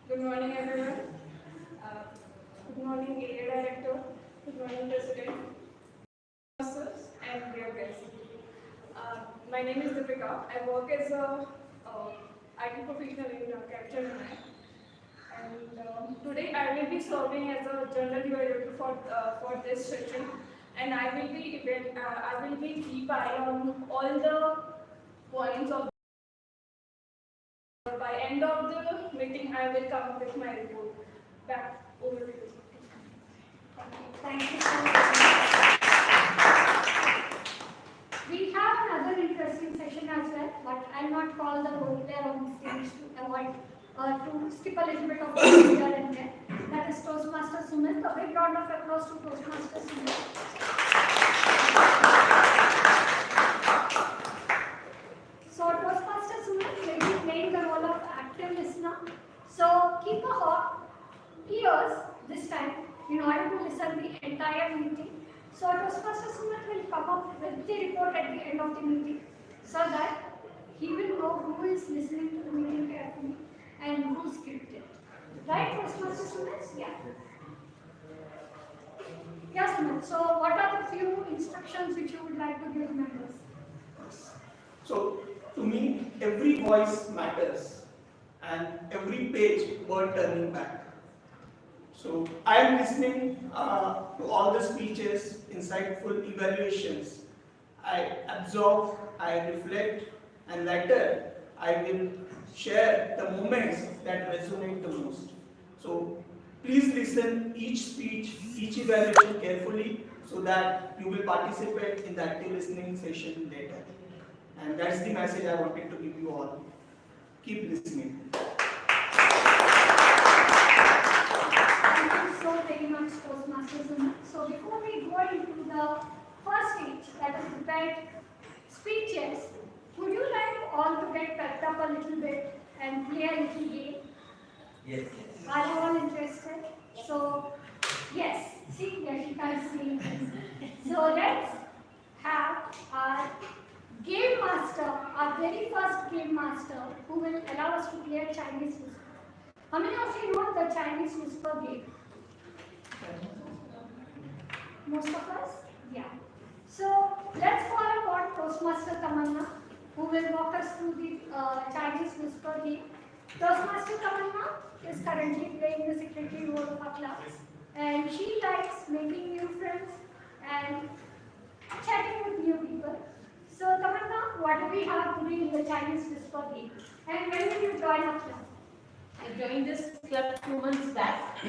Good morning, everyone. Good morning, area director. Good morning, president, sponsors, and dear guests. My name is Deepika. I work as a IT professional in Capgemini. And today I will be serving as a general evaluator for this session, and I will be keep eye on all the points of. By end of the meeting, I will come up with my report. Back over to you. Thank you so much. We have another interesting session as well, but I'll not call the role player on stage to avoid to skip a little bit of here and there. That is Toastmaster Sumit. A big round of applause to Toastmaster Sumit. So Toastmaster Sumit will be playing the role of active listener. So keep a hawk ears this time in order to listen the entire meeting. So Toastmaster Sumit will come up with the report at the end of the meeting so that he will know who is listening to the meeting carefully and who skipped it. Right, Toastmaster Sumit? Yeah. Yes, Sumit. So what are the few instructions which you would like to give members? So, to me, every voice matters and every page worth turning back. So, I am listening to all the speeches, insightful evaluations. I absorb, I reflect, and later I will share the moments that resonate the most. So, please listen each speech, each evaluation carefully so that you will participate in the active listening session later. And that's the message I wanted to give you all. Keep listening. Thank you so very much, Toastmaster Sumit. So before we go into the first stage, that is prepared speeches, would you like all to get pepped up a little bit and play a little game? Yes. Are you all interested? So, yes. See, Yashika is saying this. So let's have our game master, our very first game master, who will allow us to play a Chinese whisper. How many of you know the Chinese whisper game? Most of us? Yeah. So let's call upon Toastmaster Tamanna, who will walk us through the Chinese whisper game. Toastmaster Tamanna is currently playing the secretary role of our class, and she likes making new friends and chatting with new people. So Tamanna, what do we have to do in the Chinese whisper game? And when did you join our club? I joined this club 2 months back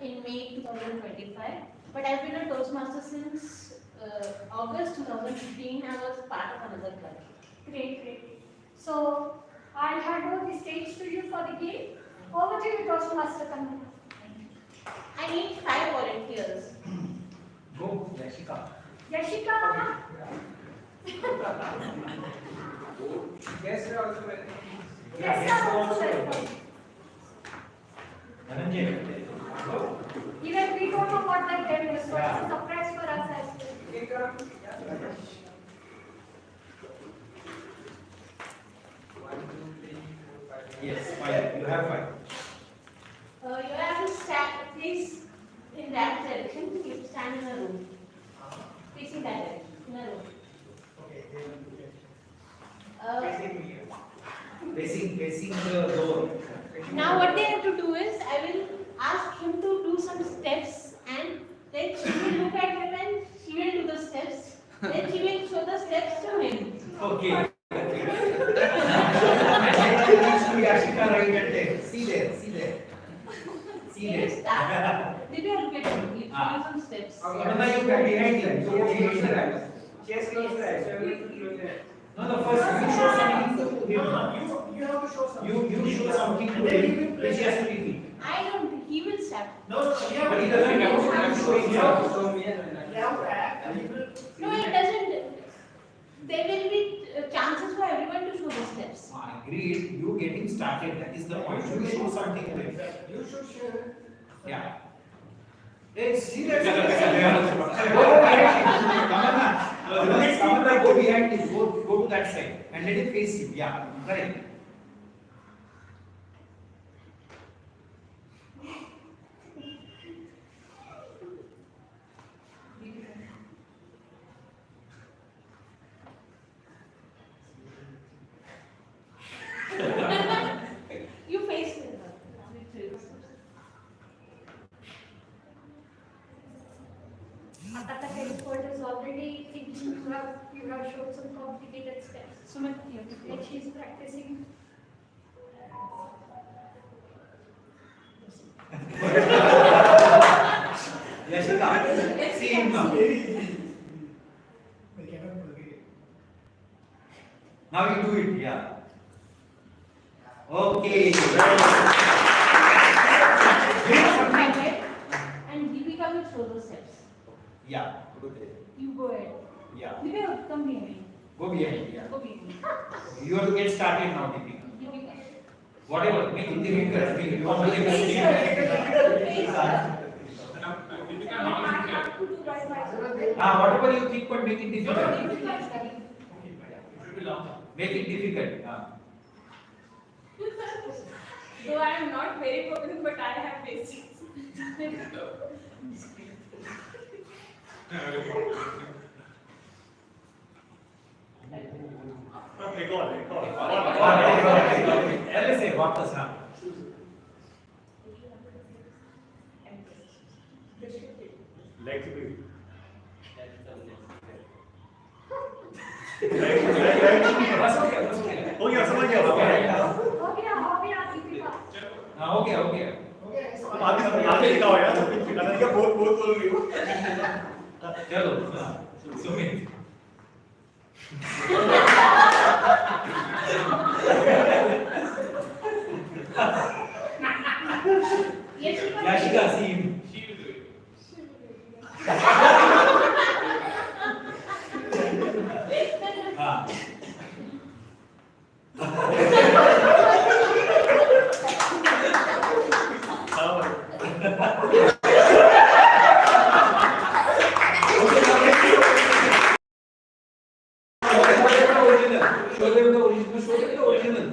in May 2025, but I've been a Toastmaster since August 2015. I was part of another club. Great, great. So I'll hand over the stage to you for the game. Over to you, Toastmaster Tamanna. I need 5 volunteers. Go, Yashika. Yashika! Yes, sir, also welcome. Yes, sir, also welcome. Even we don't know what that game is, so it's a surprise for us as well. Yes, 5. You have 5. You have to face in that direction. You have to stand in a row. Facing that direction, in a row. Facing the door. Now what they have to do is, I will ask him to do some steps and then she will look at him and she will do the steps. Then she will show the steps to him. Okay. And then you reach to Yashika right at there. See there, see there. See Can you there. start? Did you look at him? You do some steps. Ananda, you can behind him. Go behind him. No, first you show something to him. You have to show something. You show something to him, which he has to repeat. I don't, he will start. No, you have But he to doesn't have to show him. You have to act and he will. No, it doesn't. There will be chances for everyone to show the steps. Agreed, you getting started, that is the point. You show something to him. You should share. Yeah. Hey, see that? Go behind him, go to that side and let him face you. Yeah, correct. You face him. At the expert is already thinking you have showed some complicated steps. Sumit, Like she's practicing. Yashika, see him now. Now you do it, yeah. Okay. And Deepika will show the steps. Yeah. You go ahead. Yeah. Deepika, come behind me. Go behind, yeah. Go behind me. You have to get started now, Deepika. Deepika. Whatever, make it difficult. Make it complicated. Face her. Face her. Whatever you think, but make it difficult. Make it difficult. Though I am not very focused, but I have basics. LSA, what does happen? Legs big. Oh yeah, समझ गया. Okay. आगे दिखाओ यार. अनन्या क्या बहुत बोल रही हो. चलो, Sumit. Yashika, see him. She will do it. Show them the original.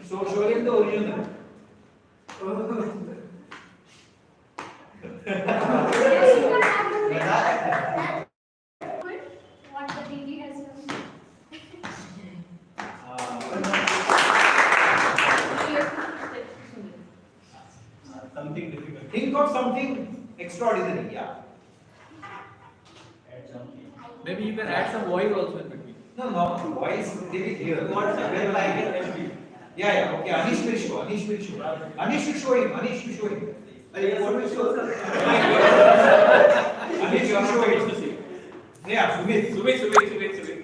So show them the original. What the DD has done. Something difficult. Think of something extraordinary. Yeah. Maybe you can add some voice also in between. No. Voice they will hear. What's a bell like an MP? Yeah. Okay. Anish will show. Anish will show him. Anish will show him. What will show sir? Anish, you are showing. Yeah. Sumit. Sumit, you face it.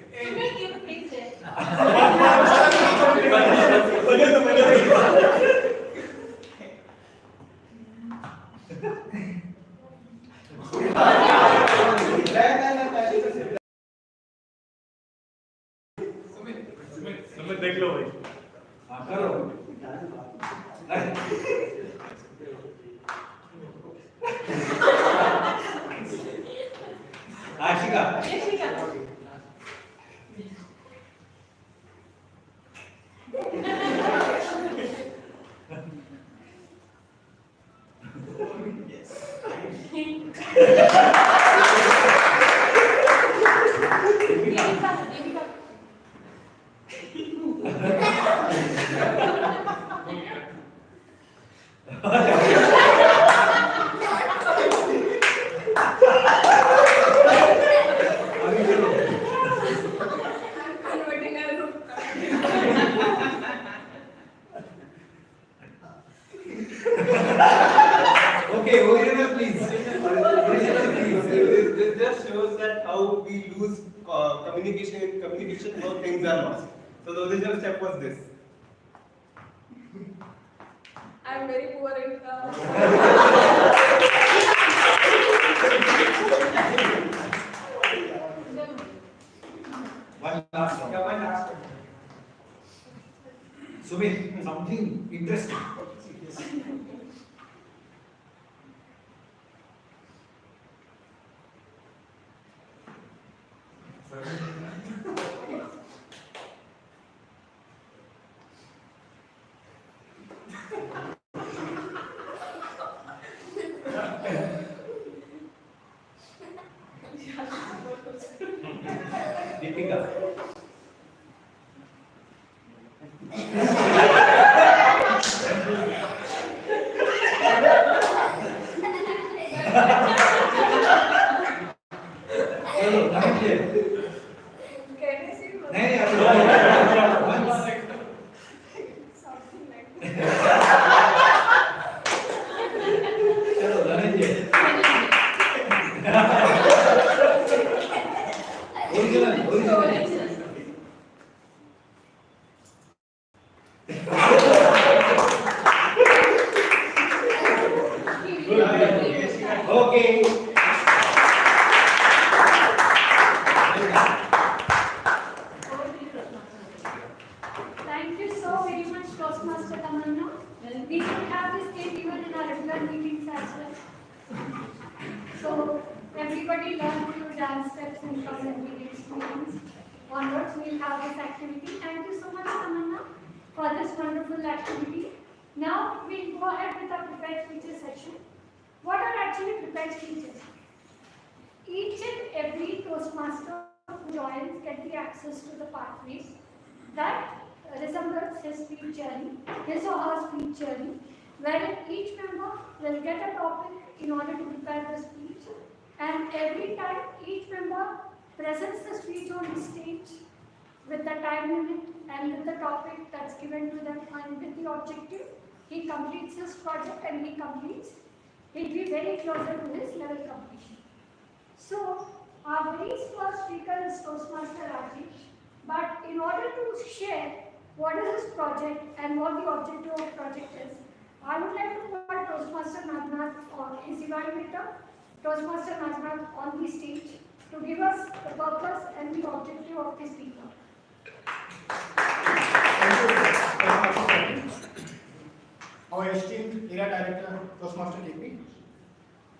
Sumit देख लो भाई. करो. Ashika. Okay, original please. Original please. This just shows that how we lose communication how things are lost. So the original step was this. I'm very poor in One last one. Yeah, one last one. Sumit, something interesting. Deepika. चलो Dhananjay Can I see one? नहीं अभी once Something like चलो Dhananjay original okay Thank you so very much, Toastmaster Tamanna. We should have this cake even in our regular meetings as well. So everybody learn few dance steps in from the meetings. Onwards, we'll have this activity. Thank you so much, Tamanna, for this wonderful activity. Now we'll go ahead with our prepared speeches section. What are actually prepared speeches? Each and every Toastmaster who joins get the access to the pathways that resembles his speech journey, his or her speech journey, wherein each member will get a topic in order to prepare the speech, and every time each member presents the speech on the stage with the time limit and with the topic that's given to them and with the objective, he completes his project and he'll be very closer to his level completion. So, our very first speaker is Toastmaster Rajesh, but in order to share what is his project and what the objective of the project is, I would like to call Toastmaster Najnath or his evaluator, Toastmaster Najnath on the stage to give us the purpose and the objective of the speaker. Our esteemed area director, Toastmaster KP,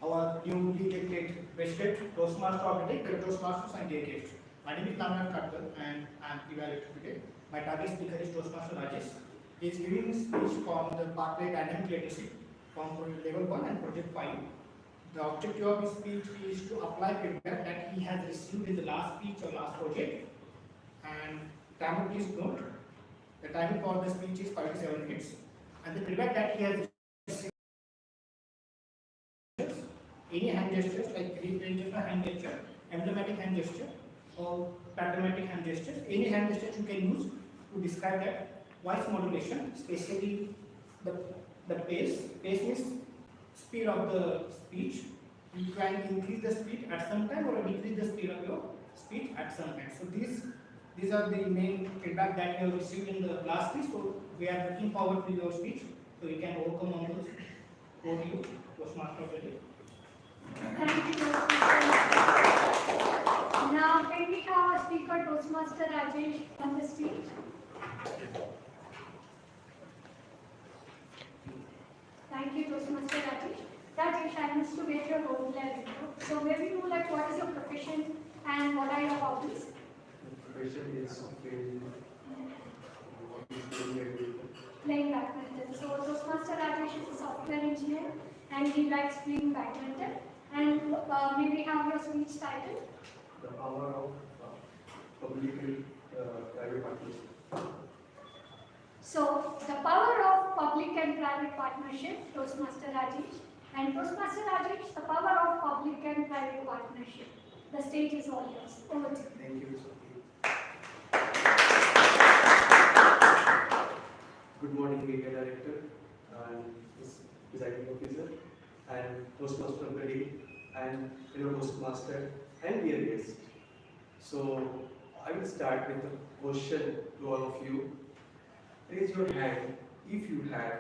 our newly elected president, Toastmaster of the day, Toastmasters and delegates. My name is Namrat Khatkar and I am evaluated today. My target speaker is Toastmaster Rajesh. He is giving speech from the pathway dynamic leadership from level 1 and project 5. The objective of his speech is to apply feedback that he has received in the last speech or last project. And time please note, the timing for the speech is 5 to 7 minutes. And the feedback that he has received, any hand gestures like representational hand gesture, emblematic hand gesture, or patronymic hand gestures, any hand gestures you can use to describe that voice modulation, especially the pace. Pace means speed of the speech. You can increase the speed at some time or decrease the speed of your speech at some time. So these are the main feedback that you have received in the last speech. So we are looking forward to your speech so you can overcome all those. Over to you, Toastmaster of the day. Thank you, Toastmaster. Now, can we have our speaker, Toastmaster Rajesh, on the stage? Thank you, Toastmaster Rajesh. Rajesh, I used to get your role there. So maybe you like what is your profession and what are your hobbies? Profession is Playing badminton. So Toastmaster Rajesh is a software engineer and he likes playing badminton. And may we have your speech title? the power of public and private partnership. So, the power of public and private partnership, Toastmaster Rajesh. And Toastmaster Rajesh, the power of public and private partnership. The stage is all yours. Over to you. Thank you, Swathi. Good morning, Media Director, and his presiding officer, and Toastmaster of the day, and fellow Toastmaster, and dear guest. So I will start with a question to all of you. Raise your hand if you have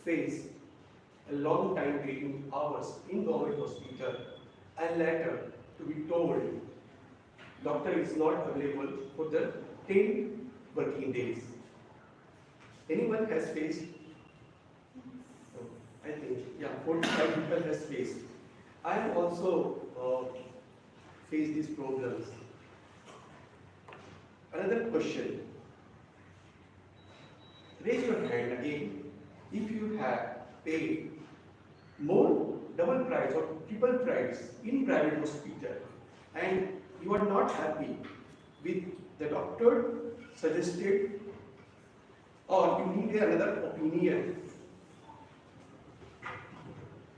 faced a long time waiting hours in government hospital and later to be told doctor is not available for the 10 working days. Anyone has faced? No, I think, yeah, 45 people has faced. I have also faced these problems. Another question. Raise your hand again if you have paid more double price or triple price in private hospital and you are not happy with the doctor suggested or you need another opinion.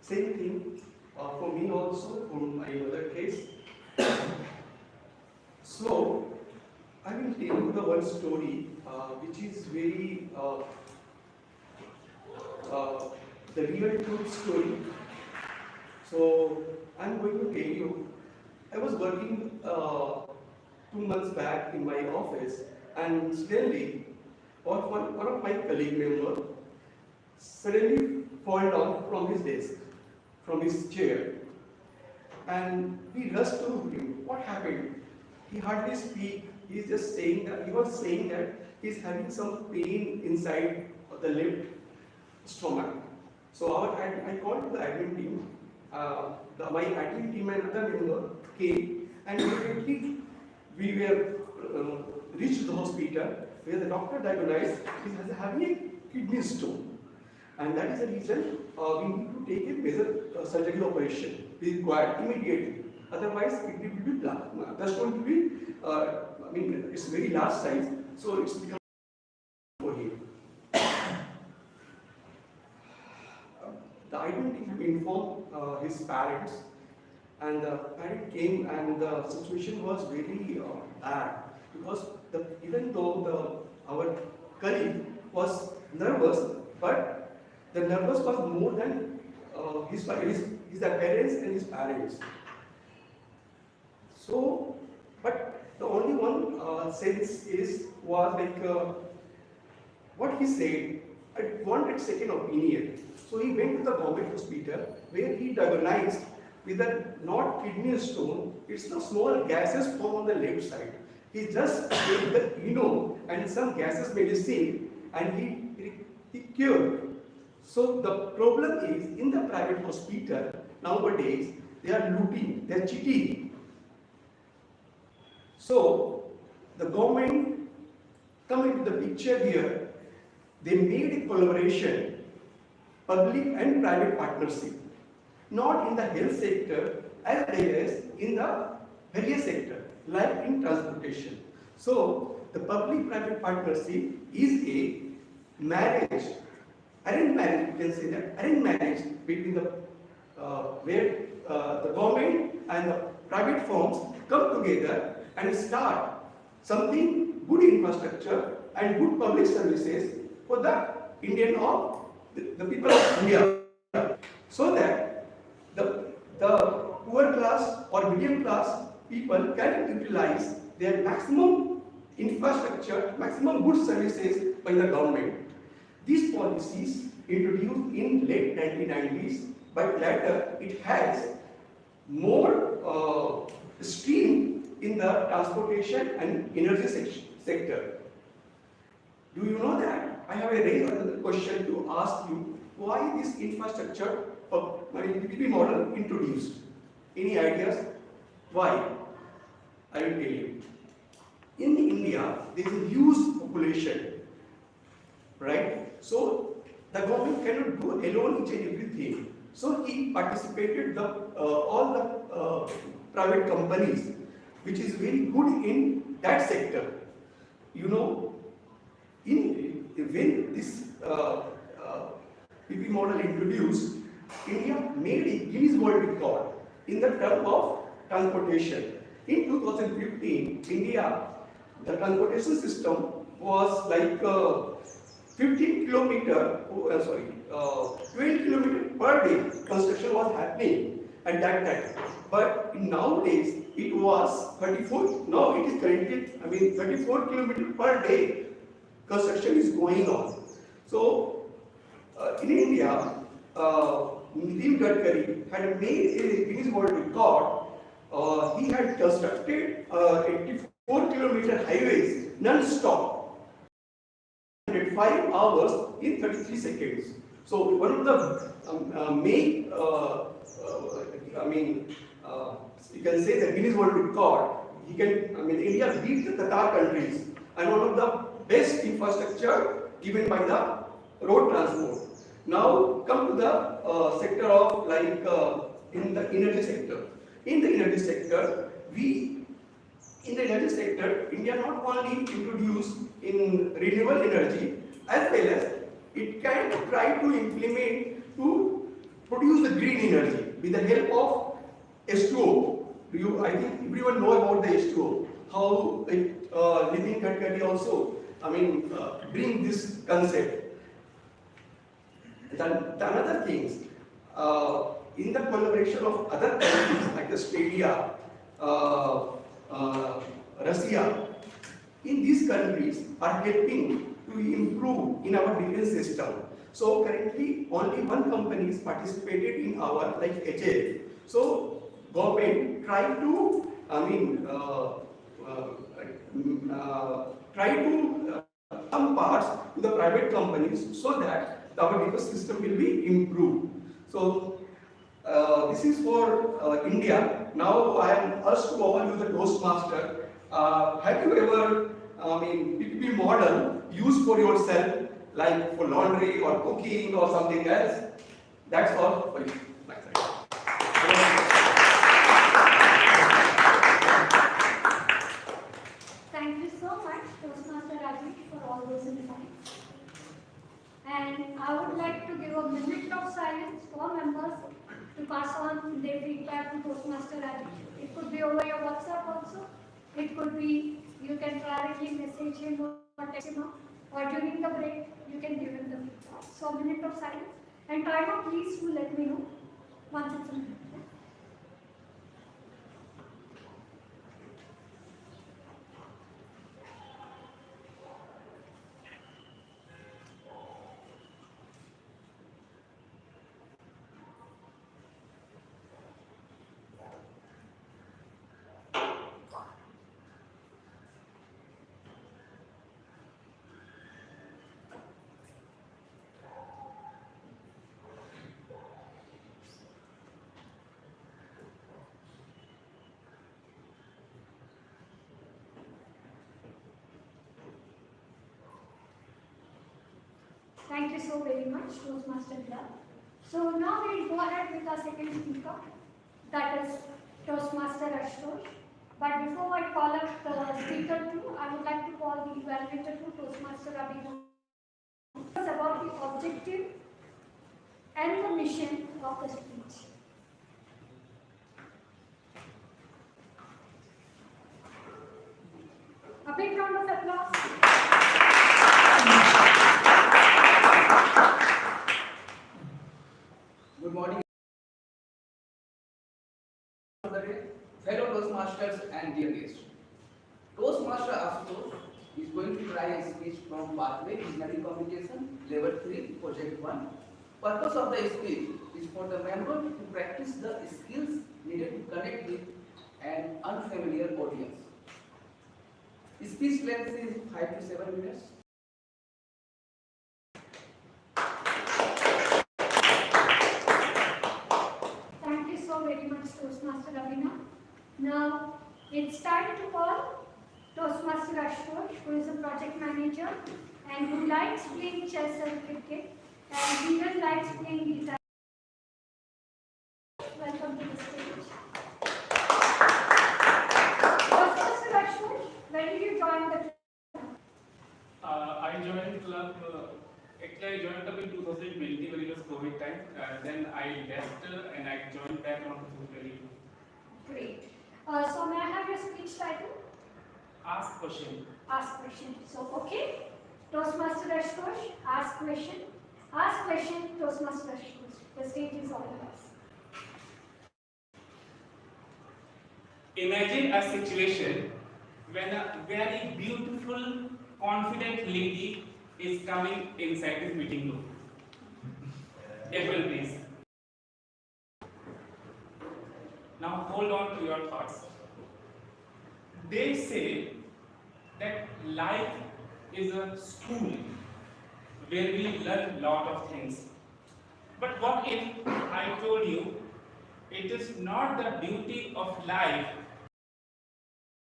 Same thing for me also, for my other case. So, I will tell you the one story which is very the real truth story. So, I am going to tell you, I was working 2 months back in my office and suddenly one of my colleague member suddenly fall down from his desk, from his chair, and we rushed to him. What happened? He hardly speak. He was saying that he's having some pain inside the left stomach. So I called the admin team. My admin team and other member came, and immediately we were reached the hospital where the doctor diagnosed he has having a kidney stone, and that is the reason we need to take a major surgical operation. We required immediately. Otherwise, kidney will be blocked. The stone will be, it's very large size, so it's become for him. The identity informed his parents, and the parent came, and the situation was very bad because even though our colleague was nervous, but the nervous was more than his parents and his parents. So, but the only one sense was like what he said. I wanted second opinion. So he went to the government hospital where he diagnosed with a not kidney stone. It's the small gases formed on the left side. He just gave the and some gases medicine, and he cured. So the problem is in the private hospital nowadays they are looting, they are cheating. So the government come into the picture here. They made a collaboration, public and private partnership, not in the health sector as well as in the various sector, like in transportation. So the public-private partnership is a marriage, arranged marriage, you can say that, arranged marriage between the where the government and the private firms come together and start something good infrastructure and good public services for the Indian or the people of India, so that the poor class or medium class people can utilize their maximum infrastructure, maximum good services by the government. These policies introduced in late 1990s, but later it has more stream in the transportation and energy sector. Do you know that? I have another question to ask you. Why this infrastructure of PPP model introduced? Any ideas? Why? I will tell you. In India, there is a huge population, right? So the government cannot do alone each and everything. So he participated all the private companies, which is very good in that sector. You know, when this PP model introduced, India made a Guinness World Record in the term of transportation. In 2015, India, the transportation system was like 15 kilometer, 12 kilometer per day construction was happening at that time. But nowadays it was 34, now it is currently, 34 kilometer per day construction is going on. So in India, Nitin Gadkari had made a Guinness World Record. He had constructed 84 kilometer highways non-stop. 5 hours in 33 seconds. So one of the main, you can say the Guinness World Record. He can, India beat the Qatar countries and one of the best infrastructure given by the road transport. Now come to the sector of in the energy sector. In the energy sector, India not only introduced in renewable energy as well as it can try to implement to produce the green energy with the help of H2O. I think everyone know about the H2O. How Nitin Gadkari also, bring this concept. The another things, in the collaboration of other countries like Australia, Russia, in these countries are helping to improve in our defense system. So currently only one company is participated in our HAL. So government try to some parts to the private companies so that our defense system will be improved. So this is for India. Now I am asked to offer you the Toastmaster. Have you ever, PPP model used for yourself, like for laundry or cooking or something else? That's all for you. Thank you so much, Toastmaster Rajesh, for all those insights. And I would like to give a minute of silence for members to pass on their feedback to Toastmaster Rajesh. It could be over your WhatsApp also. It could be you can directly message him or text him, or during the break you can give him the feedback. So a minute of silence. And timer, please do let me know once it's a minute. Thank you so very much, Toastmaster Club. So now we'll go ahead with our second speaker, that is Toastmaster Ashutosh. But before I call up the speaker two, I would like to call the evaluator two, Toastmaster Abhinav. It's about the objective and the mission of the speech. A big round of applause. Good morning, fellow Toastmasters and dear guests. Toastmaster Ashutosh is going to try a speech from Pathway Visionary Communication, Level 3, Project 1. Purpose of the speech is for the member to practice the skills needed to connect with an unfamiliar audience. Speech length is 5 to 7 minutes. Thank you so very much, Toastmaster Abhinav. Now, it's time to call Toastmaster Ashutosh, who is a project manager and who likes playing chess and cricket, and even likes playing guitar. Welcome to the stage. Toastmaster Ashutosh, when did you join the club? I joined club, actually I joined club in 2020 when it was COVID time. Then I left and I joined back on 2022. Great. So may I have your speech title? Ask question. Ask question. So, okay. Toastmaster Ashtosh, ask question. Ask question, Toastmaster Ashtosh. The stage is all yours. Imagine a situation when a very beautiful, confident lady is coming inside this meeting room. April, please. Now hold on to your thoughts. They say that life is a school where we learn a lot of things. But what if I told you it is not the duty of life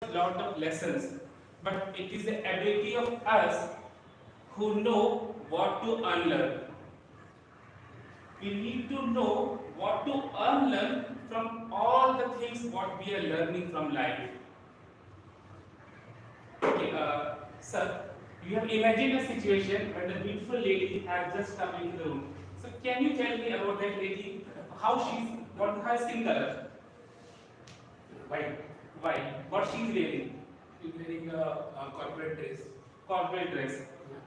a lot of lessons, but it is the ability of us who know what to unlearn. We need to know what to unlearn from all the things what we are learning from life. Okay, sir, you have imagined a situation when the beautiful lady has just come into the room. So can you tell me about that lady? What her skin color? White. White. What she's wearing? She's wearing a corporate dress. Corporate dress.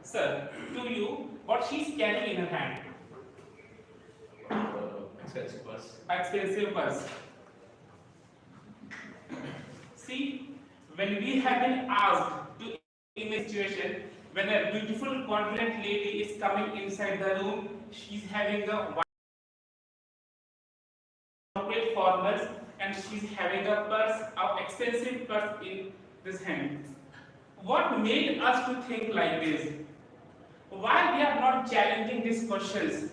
Sir, to you, what she's carrying in her hand? Expensive purse. Expensive purse. See, when we have been asked to in a situation when a beautiful, confident lady is coming inside the room, she's having a white corporate formals and she's having a purse, an expensive purse in this hand. What made us to think like this? Why we are not challenging these questions?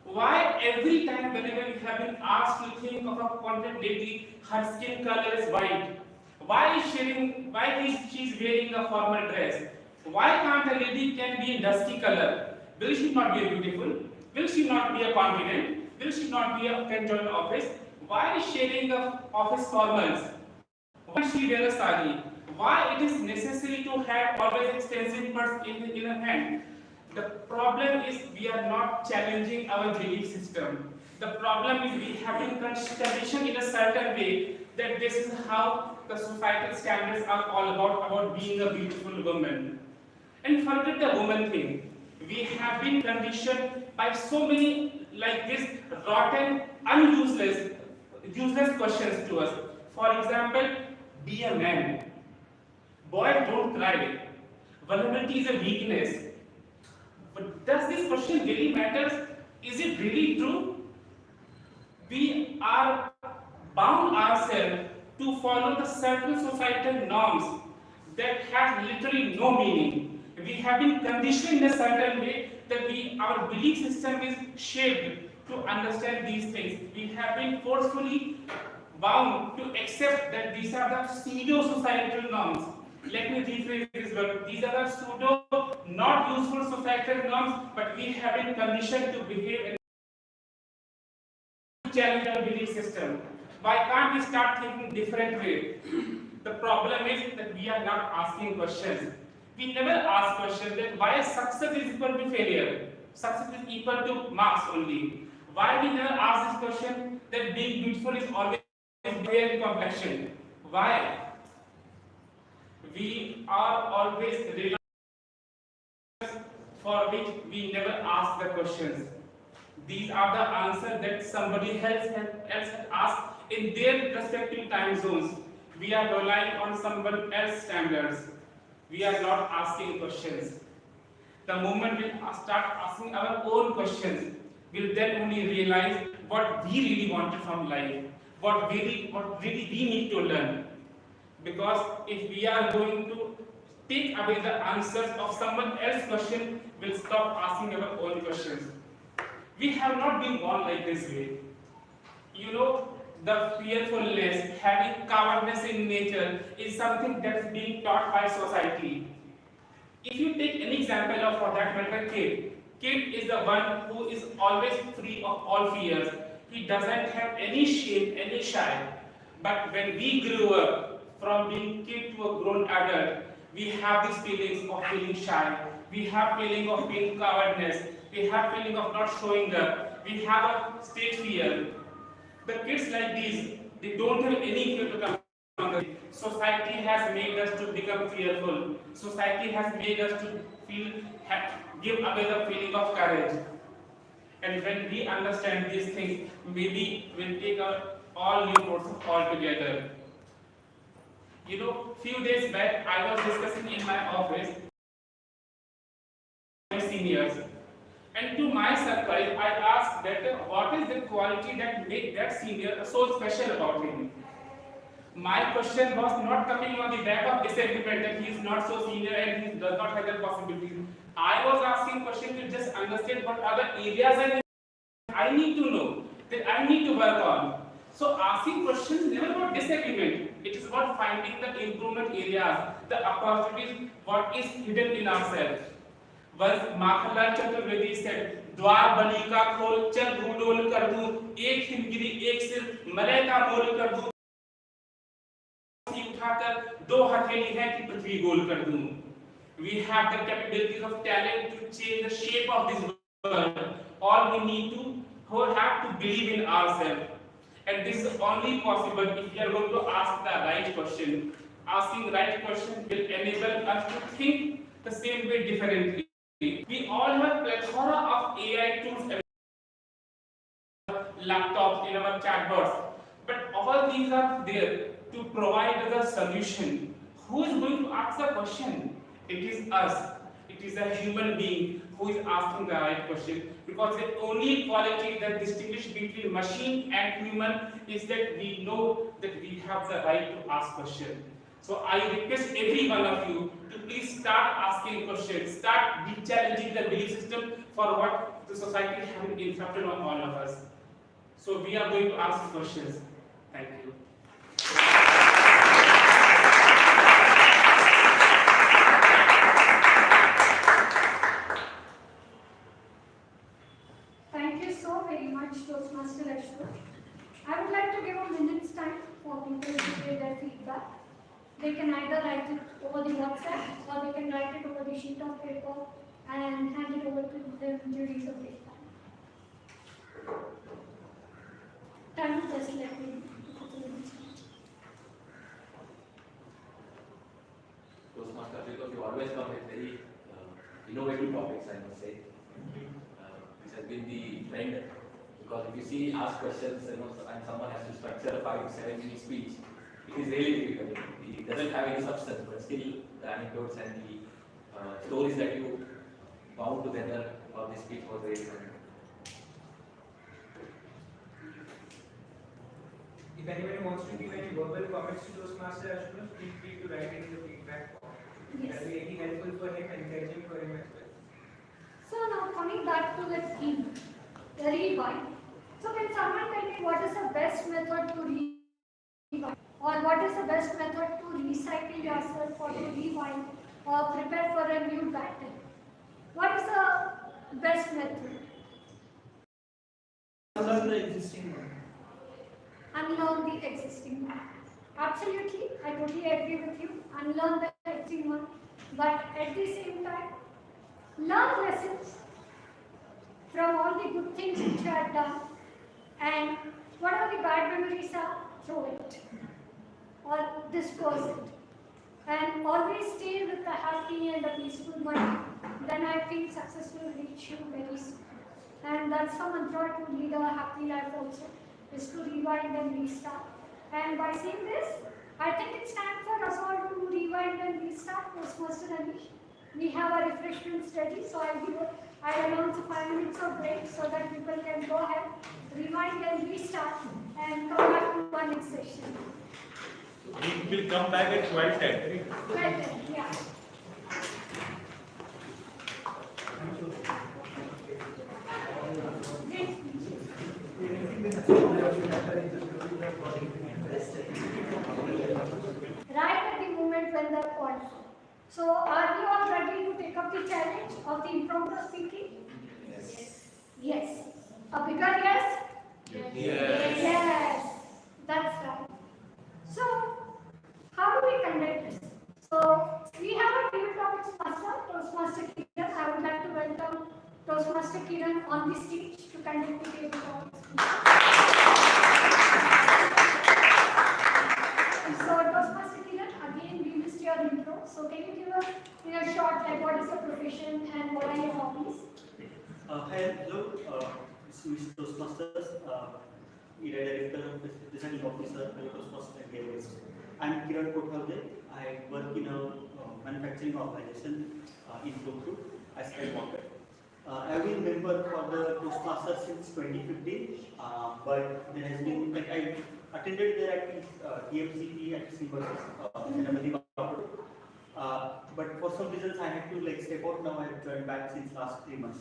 Why every time whenever we have been asked to think of a confident lady, her skin color is white? Why she's wearing a formal dress? Why can't a lady can be in dusty color? Will she not be beautiful? Will she not be a confident? Will she not be a can join office? Why is she wearing a office formals? Why she wear a sari? Why it is necessary to have always expensive purse in her hand? The problem is we are not challenging our belief system. The problem is we have been conditioned in a certain way that this is how the societal standards are all about being a beautiful woman. And forget the woman thing. We have been conditioned by so many like this rotten, useless questions to us. For example, be a man. Boy, don't cry. Vulnerability is a weakness. But does this question really matter? Is it really true? We are bound ourselves to follow the certain societal norms that have literally no meaning. We have been conditioned in a certain way that our belief system is shaped to understand these things. We have been forcefully bound to accept that these are the pseudo-societal norms. Let me rephrase this word. These are the pseudo, not useful societal norms, but we have been conditioned to behave and challenge our belief system. Why can't we start thinking different way? The problem is that we are not asking questions. We never ask questions that why success is equal to failure. Success is equal to marks only. Why we never ask this question that being beautiful is always fair in complexion. Why? We are always relying for which we never ask the questions. These are the answers that somebody else has asked in their respective time zones. We are relying on someone else's standards. We are not asking questions. The moment we start asking our own questions, we'll then only realize what we really wanted from life, what really we need to learn. Because if we are going to take away the answers of someone else's question, we'll stop asking our own questions. We have not been born like this way. You know, the fearfulness, having cowardice in nature is something that's being taught by society. If you take an example of, for that matter, kid is the one who is always free of all fears. He doesn't have any shame, any shy. But when we grew up from being kid to a grown adult, we have these feelings of feeling shy. We have feeling of being cowardness. We have feeling of not showing up. We have a stage fear. The kids like these, they don't have any fear to come. Society has made us to become fearful. Society has made us to give away the feeling of courage. And when we understand these things, maybe we'll take all new courses altogether. Few days back, I was discussing in my office my seniors. And to my surprise, I asked that what is the quality that make that senior so special about him? My question was not coming on the back of disagreement that he is not so senior and he does not have that possibility. I was asking question to just understand what other areas I need to know, that I need to work on. So asking questions never about disagreement. It is about finding the improvement areas, the opportunities, what is hidden in ourselves. Once Makhanlal Chaturvedi said, द्वार बनी का खोल चल भूडोल कर दूं, एक हिमगिरी एक सिर मलय का मोल कर दूं, उठाकर दो हथेली है कि पृथ्वी गोल कर दूं. We have the capabilities of talent to change the shape of this world. All we need to have to believe in ourselves. And this is only possible if we are going to ask the right question. Asking the right question will enable us to think the same way differently. We all have a plethora of AI tools, laptops, in our chatbots, but all these are there to provide us a solution. Who is going to ask the question? It is us. It is a human being who is asking the right question, because the only quality that distinguishes between machine and human is that we know that we have the right to ask questions. So I request every one of you to please start asking questions, start challenging the belief system for what the society has inflicted on all of us. So we are going to ask questions. Thank you. Thank you so very much, Toastmaster Ashok. I would like to give a minute's time for people to give their feedback. They can either write it over the WhatsApp or they can write it over the sheet of paper and hand it over to them during the break time. Time just let me Toastmaster, because you always come with very innovative topics, I must say. This has been the trend. Because if you see, ask questions, and someone has to structure a 5 to 7 minute speech, it is really difficult. It doesn't have any substance, but still the anecdotes and the stories that you bound together for this speech was very fun. If anybody wants to give any verbal comments to Toastmaster Ashok, feel free to write it in the feedback form. Yes. That will be really helpful for him and encouraging for him as well. So now coming back to the theme, the rewind. So can someone tell me what is the best method to rewind? Or what is the best method to recycle yourself or to rewind or prepare for a new battle? What is the best method? Unlearn the existing one. Unlearn the existing one. Absolutely, I totally agree with you. Unlearn the existing one. But at the same time, learn lessons from all the good things which you have done, and whatever the bad memories are, throw it or dispose it. And always stay with a happy and a peaceful mind. Then I think success will reach you very soon. And that's the mantra to lead a happy life also, is to rewind and restart. And by saying this, I think it's time for us all to rewind and restart. Toastmaster Anish, we have a refreshment study, so I'll announce a 5 minutes of break so that people can go ahead, rewind and restart, and come back to our next session. We will come back at 12:10. 12:10, yeah. Right at the moment when the call. So are we all ready to take up the challenge of the impromptu speaking? Yes. Yes. A bigger yes? Yes. Yes. That's right. So how do we conduct this? So we have a new topics master, Toastmaster Kiran. I would like to welcome Toastmaster Kiran on the stage to conduct the table topics. So Toastmaster Kiran, again we missed your intro. So can you give us in a short, like what is your profession and what are your hobbies? Hello, this is Toastmasters, Area Director, Presiding Officer, Toastmasters and Games. I'm Kiran Kothawde. I work in a manufacturing organization in Tokyo as a worker. I've been member for the Toastmasters since 2015, but there has been, like, I attended there at TMCP at Symbols, but for some reasons I had to like step out. Now I've joined back since last 3 months.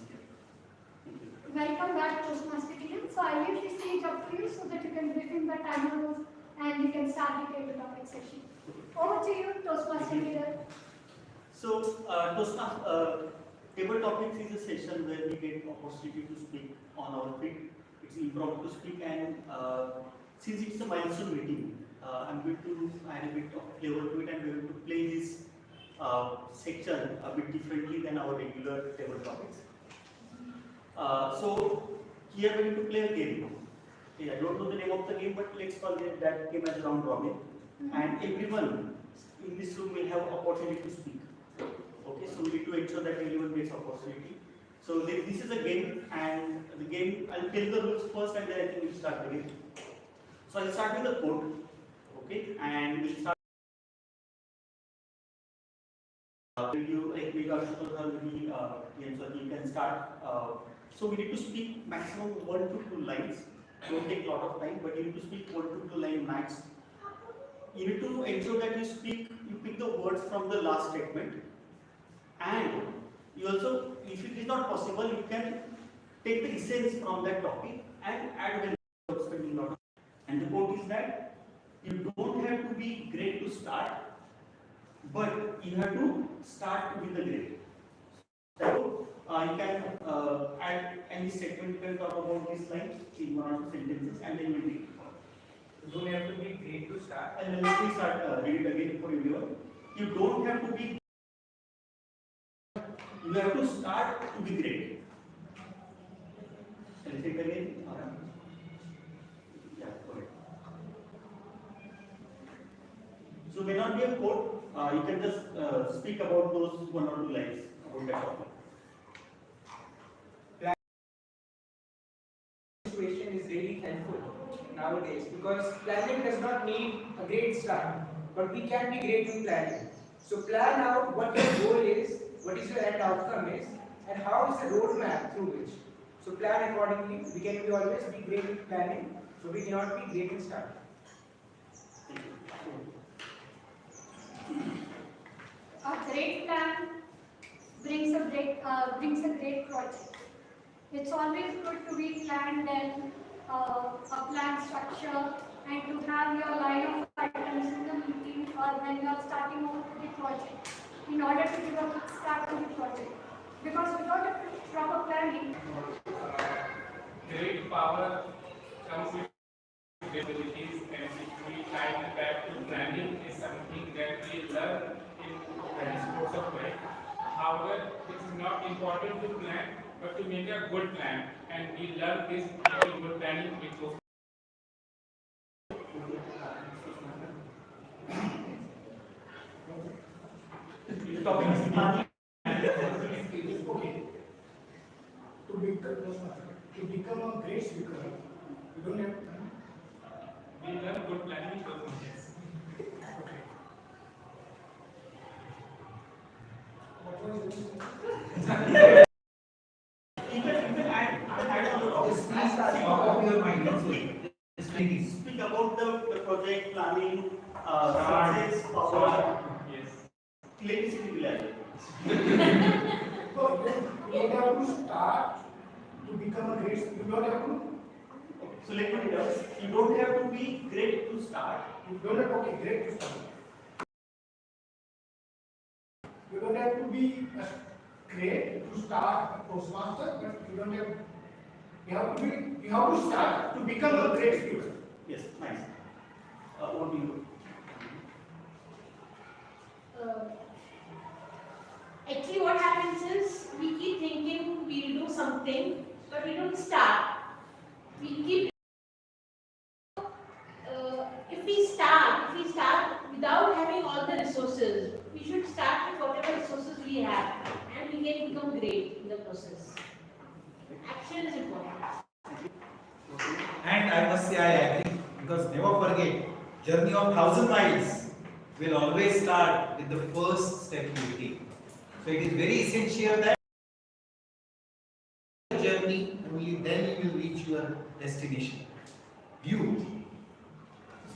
Welcome back to Toastmaster team. So I leave the stage up to you so that you can brief in the timer rules and you can start the table topic session. Over to you, Toastmaster leader. So table topics is a session where we get opportunity to speak on our feet. It's impromptu to speak, and since it's a milestone meeting, I'm going to add a bit of flavor to it, and we're going to play this section a bit differently than our regular table topics. So here we're going to play a game. Okay, I don't know the name of the game, but let's call it that game as round robin. And everyone in this room will have opportunity to speak. Okay, so we need to ensure that everyone gets opportunity. So this is a game, and the game, I'll tell the rules first, and then I think we'll start the game. So I'll start with a quote. Okay, and we'll start. You like maybe Swathi, you can start. So we need to speak maximum 1 to 2 lines. Don't take a lot of time, but you need to speak 1 to 2 lines max. You need to ensure that you pick the words from the last statement, and you also, if it is not possible, you can take the essence from that topic and add when you're spending a lot of time. And the quote is that you don't have to be great to start, but you have to start with the great. So you can add any statement, you can talk about this line in 1 or 2 sentences, and then you read it. Don't have to be great to start. And let me start read it again for everyone. You don't have to be. You have to start to be great. Shall I say it again? Yeah, go ahead. So may not be a quote. You can just speak about those 1 or 2 lines about that topic. Situation is really helpful nowadays because planning does not need a great start, but we can be great in planning. So plan out what your goal is, what is your end outcome is, and how is the roadmap through which. So plan accordingly. We can always be great in planning, so we cannot be great in start. A great plan brings a great project. It's always good to be planned and a plan structure, and to have your line of items in the meeting or when you are starting off the project in order to give a good start to the project. Because without a proper planning, great power comes with abilities, and if we tie it back to planning is something that we learn in the course of life. However, it is not important to plan, but to make a good plan, and we learn this making good planning with those. The topic is planning. Okay. To become a great speaker, you don't have to plan. We learn good planning with those methods. Okay. What was it? Speak about the project planning, success, power. Yes. Electricity bill. You don't have to start to become a great speaker. You don't have to. So let me tell you, you don't have to be great to start. You don't have to be great to start. You don't have to be great to start a Toastmaster, but you don't have. You have to start to become a great speaker. Yes, nice. What do you? Actually, what happens is we keep thinking we'll do something, but we don't start. We keep. If we start without having all the resources, we should start with whatever resources we have. wait in the process. Action is important. And I must say I agree, because never forget, journey of 1,000 miles will always start with the first step you take. So it is very essential that journey, only then you will reach your destination. You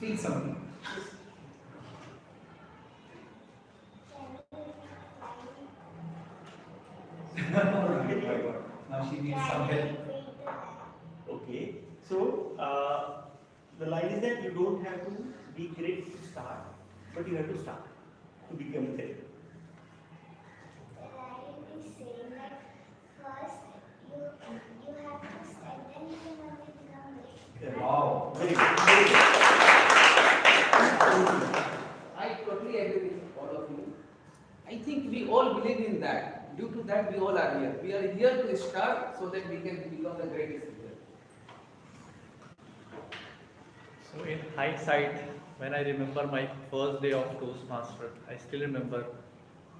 feel something. Now she needs some help. Okay, so the line is that you don't have to be great to start, but you have to start to become great. Wow. Very good. Very good. I totally agree with all of you. I think we all believe in that. Due to that, we all are here. We are here to start so that we can become the greatest leader. So in hindsight, when I remember my first day of Toastmaster, I still remember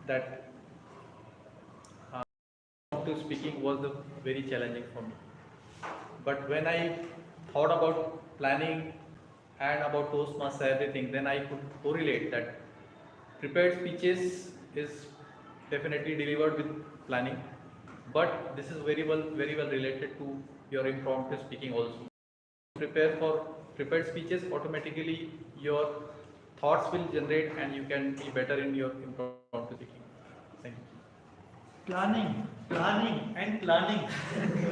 that to speaking was very challenging for me. But when I thought about planning and about Toastmaster everything, then I could correlate that prepared speeches is definitely delivered with planning, but this is very well related to your impromptu speaking also. Prepare for prepared speeches, automatically your thoughts will generate and you can be better in your impromptu speaking. Thank you. Planning, and planning.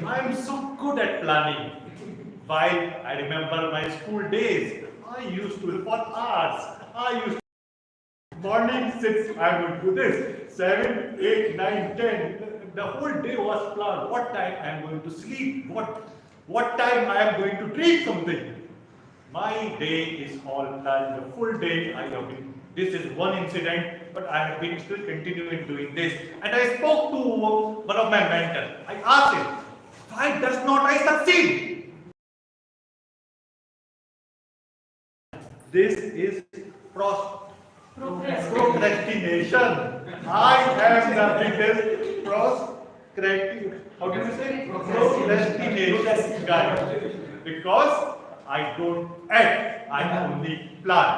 I am so good at planning. While I remember my school days, I used to for hours. I used to morning 6, I would do this. 7, 8, 9, 10. The whole day was planned. What time I am going to sleep? What time I am going to drink something? My day is all planned. The full day I have been. This is one incident, but I have been still continuing doing this. And I spoke to one of my mentors. I asked him, why does not I succeed? This is procrastination. I am the biggest procrastination guy. Because I don't act, I only plan.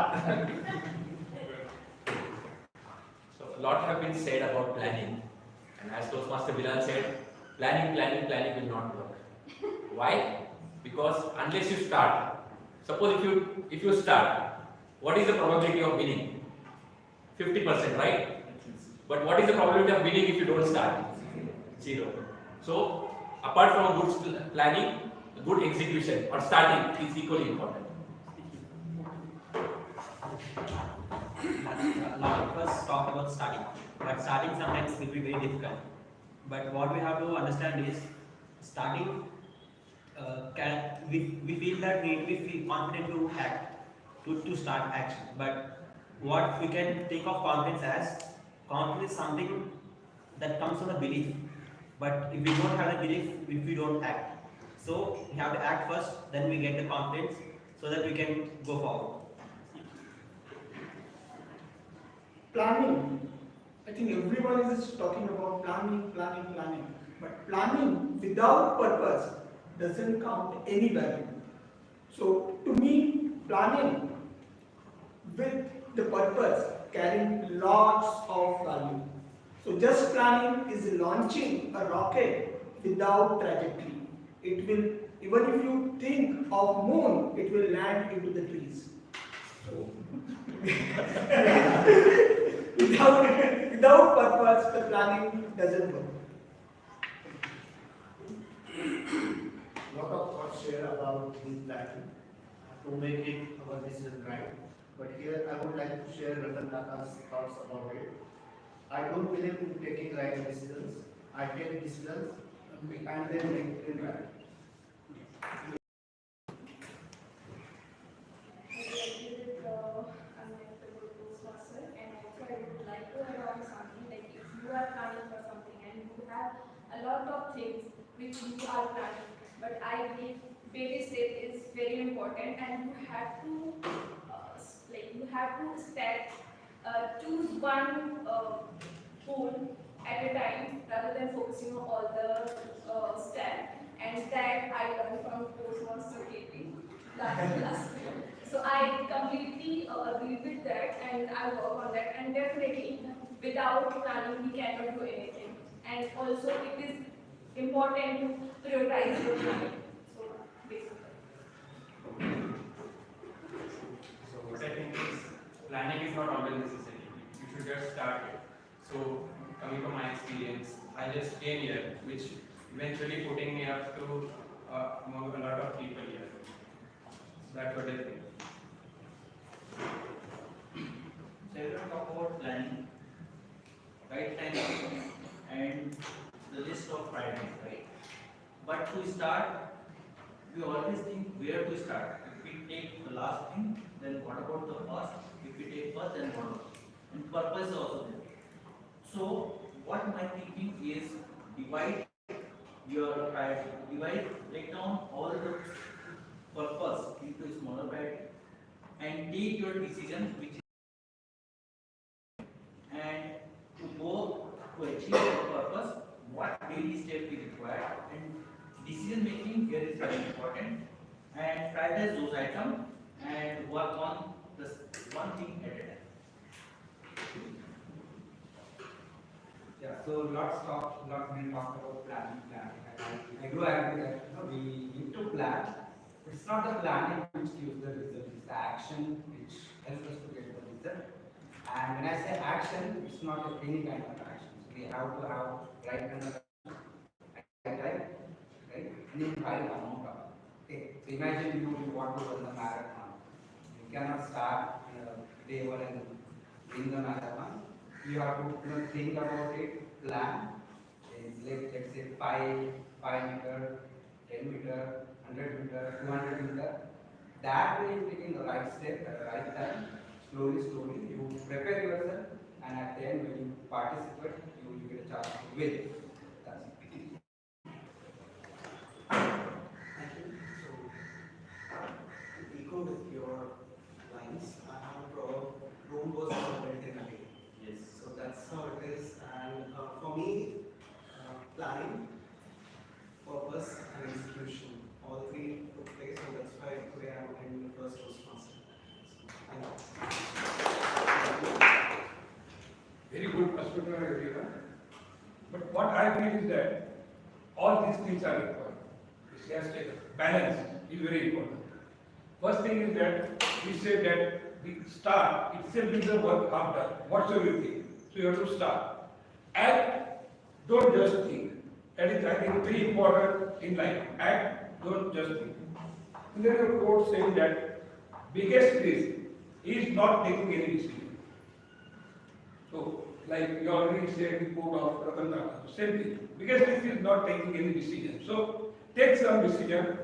So a lot have been said about planning, and as Toastmaster Bilal said, planning will not work. Why? Because unless you start, suppose if you start, what is the probability of winning? 50%, right? But what is the probability of winning if you don't start? 0. So apart from good planning, good execution or starting is equally important. A lot of us talk about starting, but starting sometimes will be very difficult. But what we have to understand is starting, we feel that we feel confident to act, to start action. But what we can think of confidence is something that comes from a belief. But if we don't have a belief, if we don't act. So we have to act first, then we get the confidence so that we can go forward. Planning. I think everyone is talking about planning. But planning without purpose doesn't count any value. So to me, planning with the purpose carrying lots of value. So just planning is launching a rocket without trajectory. It will, even if you think of moon, it will land into the trees. So without purpose, the planning doesn't work. Lot of thoughts shared about this planning to make it our decision right. But here I would like to share Ratan Tata's thoughts about it. I don't believe in taking right decisions. I take decisions and then make it right. A lot of things which you are planning, but I believe baby step is very important, and you have to choose one goal at a time rather than focusing on all the steps. And that I learned from Toastmaster KP last class. So I completely agree with that and I work on that. And definitely, without planning, we cannot do anything. And also, it is important to prioritize your time. So, basically. So what I think is planning is not always necessary. You should just start it. So coming from my experience, I just came here, which eventually putting me up to among a lot of people here. So that's what I think. So everyone talk about planning, right time, and the list of priorities, right? But to start, we always think where to start. If we take the last thing, then what about the first? If we take first, then what about? And purpose is also there. So what my thinking is, divide your priority, break down all the purpose into smaller priority, and take your decision which is, and to go to achieve your purpose, what daily step is required, and decision making here is very important, and prioritize those items and work on this one thing at a time. Yeah, so lot been talked about planning. And I do agree that we need to plan. It's not the planning which gives the result, it's the action which helps us to get the result. And when I say action, it's not any kind of action. So we have to have right kind of right? And in right amount of. Okay. So imagine you want to run the marathon. You cannot start day one and win the marathon. You have to think about it, plan. Let's say 5 meter, 10 meter, 100 meter, 200 meter. That way you taking the right step at the right time. Slowly, you prepare yourself, and at the end when you participate, you will get a chance to win. That's it. Thank you. So, to echo with your lines, I have a proverb, Rome was not built in a day. Yes. So that's how it is. And for me, planning, purpose, and execution, all three took place, and that's why today I'm in the first Toastmaster. Very good perspective, everyone. But what I feel is that all these things are required. Balance is very important. First thing is that we say that the start itself is the work half done. Whatsoever you think. So you have to start. And don't just think. That is, I think, very important in life. Act, don't just think. And there is a quote saying that biggest risk is not taking any decision. So, like you already said the quote of Ratan Tata, same thing. Biggest risk is not taking any decision. So, take some decision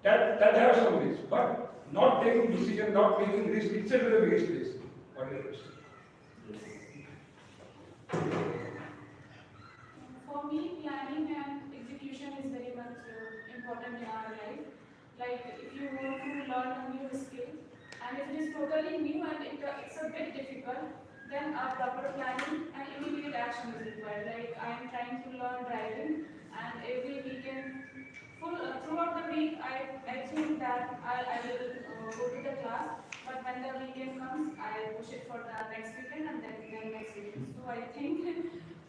that has some risk, but not taking decision, not taking risk itself is the biggest risk. What do you say? For me, planning and execution is very much important in our life. Like if you want to learn a new skill, and if it is totally new and it's a bit difficult, then a proper planning and immediate action is required. Like I am trying to learn driving, and every weekend, throughout the week, I think that I will go to the class, but when the weekend comes, I push it for the next weekend and then next weekend. So I think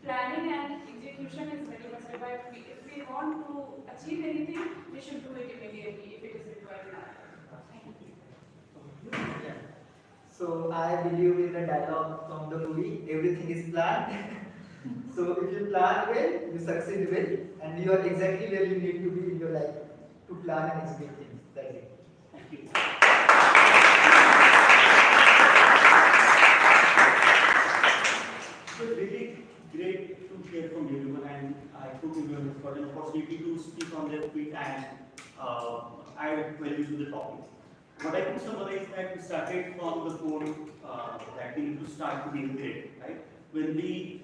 planning and execution is very much required. If we want to achieve anything, we should do it immediately if it is required in our life. Thank you. So I believe in the dialogue from the movie, everything is planned. So if you plan well, you succeed well, and you are exactly where you need to be in your life to plan and execute things. That's it. Thank you. So really great to hear from everyone, and I hope everyone has got an opportunity to speak on their feet and add value to the topic. What I could summarize that we started from the goal that we need to start to be great, right? When we,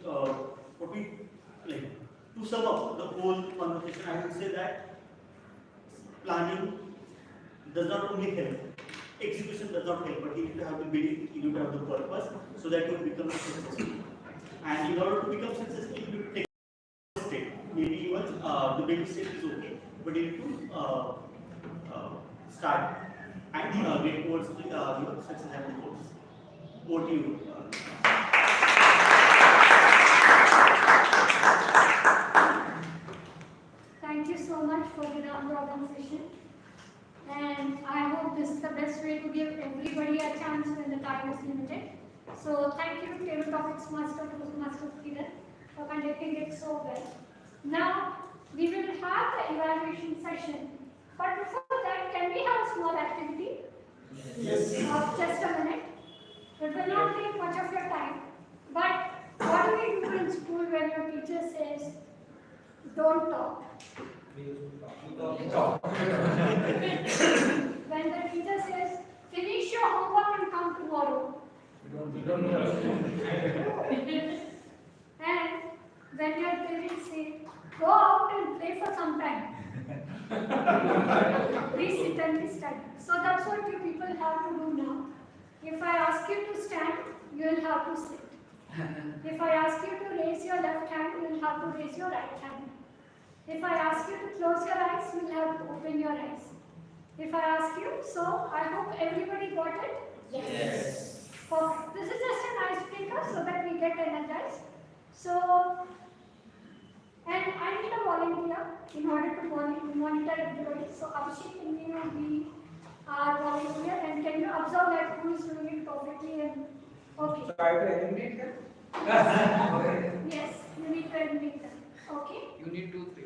to sum up the whole conversation, I would say that planning does not only help, execution does not help, but you need to have the belief, you need to have the purpose, so that you become successful. And in order to become successful, you need to take a step. Maybe even the baby step is okay, but you need to start and get towards your success and goals. Over to you. Thank you so much for the round robin session. And I hope this is the best way to give everybody a chance when the time is limited. So thank you, Table Topics Master, Toastmasters Kiran, for conducting it so well. Now, we will have the evaluation session. But before that, can we have a small activity? Yes. Of just a minute. It will not take much of your time. But what do we do in school when your teacher says, don't talk? When the teacher says, finish your homework and come tomorrow. And when your parents say, go out and play for some time. Please sit and study. So that's what you people have to do now. If I ask you to stand, you will have to sit. If I ask you to raise your left hand, you will have to raise your right hand. If I ask you to close your eyes, you will have to open your eyes. If I ask you, so I hope everybody got it? Yes. Perfect. This is just an icebreaker so that we get energized. So, and I need a volunteer in order to monitor everybody. So Abhishek, can you be our volunteer and can you observe that who is doing it perfectly and okay. So I have to eliminate them? Yes, you need to eliminate them. Okay? You need 2, 3.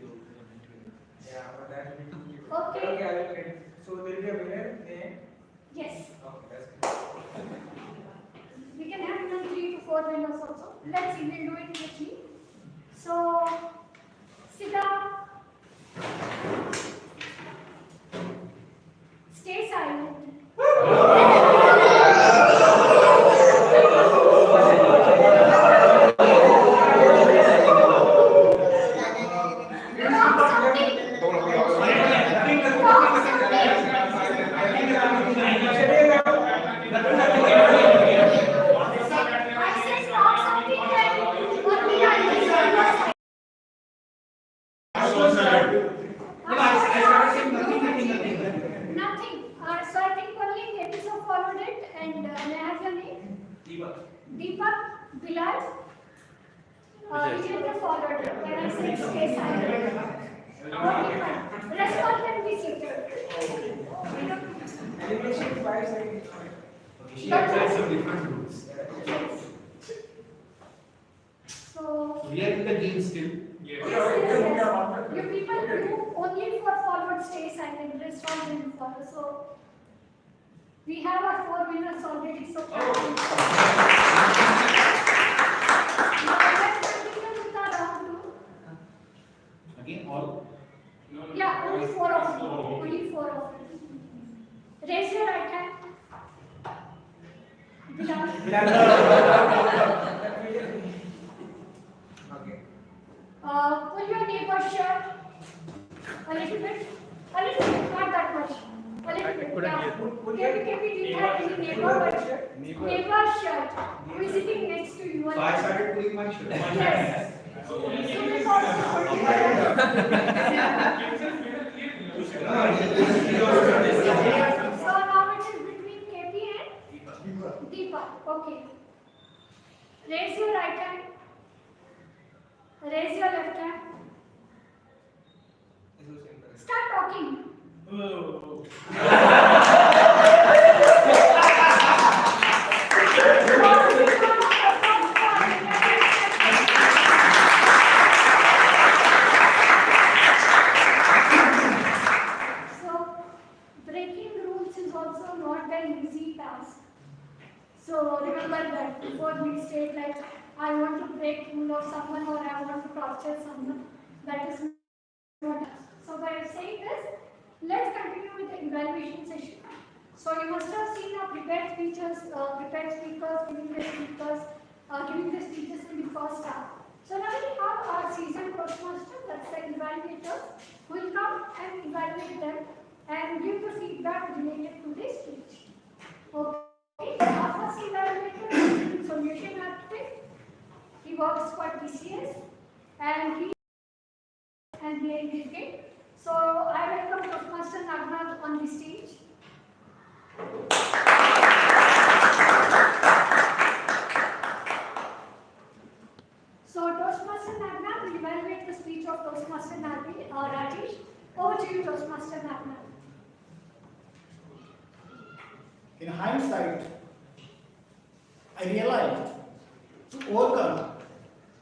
Yeah, but that will be 2 people. Okay. Okay, I will get. So there will be a winner name? Yes. Okay, that's good. We can have even 3 to 4 winners also. Let's see, we'll do it quickly. So, Sita, stay silent. Nothing. So I think only episode followed it. And may I have your name? Deepak, Bilal. Vijay followed it. When I said stay silent. Okay, fine. Rest all can be seated. Elimination 5 seconds. She applied some different rules. Yes. So We are in the game still. yes. You people do only for forward stay silent, rest all didn't follow. So we have our 4 winners already. So now let's continue with our round 2. Again, all. Yeah, only 4 of you. Only 4 of you. Raise your right hand. Bilal. Okay. Pull your neighbor's shirt a little bit, not that much. A little bit. Yeah. Can we have any neighbor's shirt who is sitting next to you? So I started pulling my shirt. Yes. So now it is between KP and Deepak. Okay. Raise your right hand. Raise your left hand. Start talking. So, breaking rules is also not an easy task. So, remember that before we state like, I want to break rule of someone or I want to torture someone, that is not. So, by saying this, let's continue with the evaluation session. So, you must have seen our prepared speakers giving the speeches in the first half. So, now we have our seasoned Toastmasters, that's the evaluators, who will come and evaluate them and give the feedback related to this speech. Okay, our first evaluator is solution architect. He He works for TCS and he and playing cricket. So I welcome Toastmaster Nagnat on the stage. So Toastmaster Nagnat will evaluate the speech of Toastmaster Rajesh. Over to you, Toastmaster Nagnat. In hindsight, I realized to overcome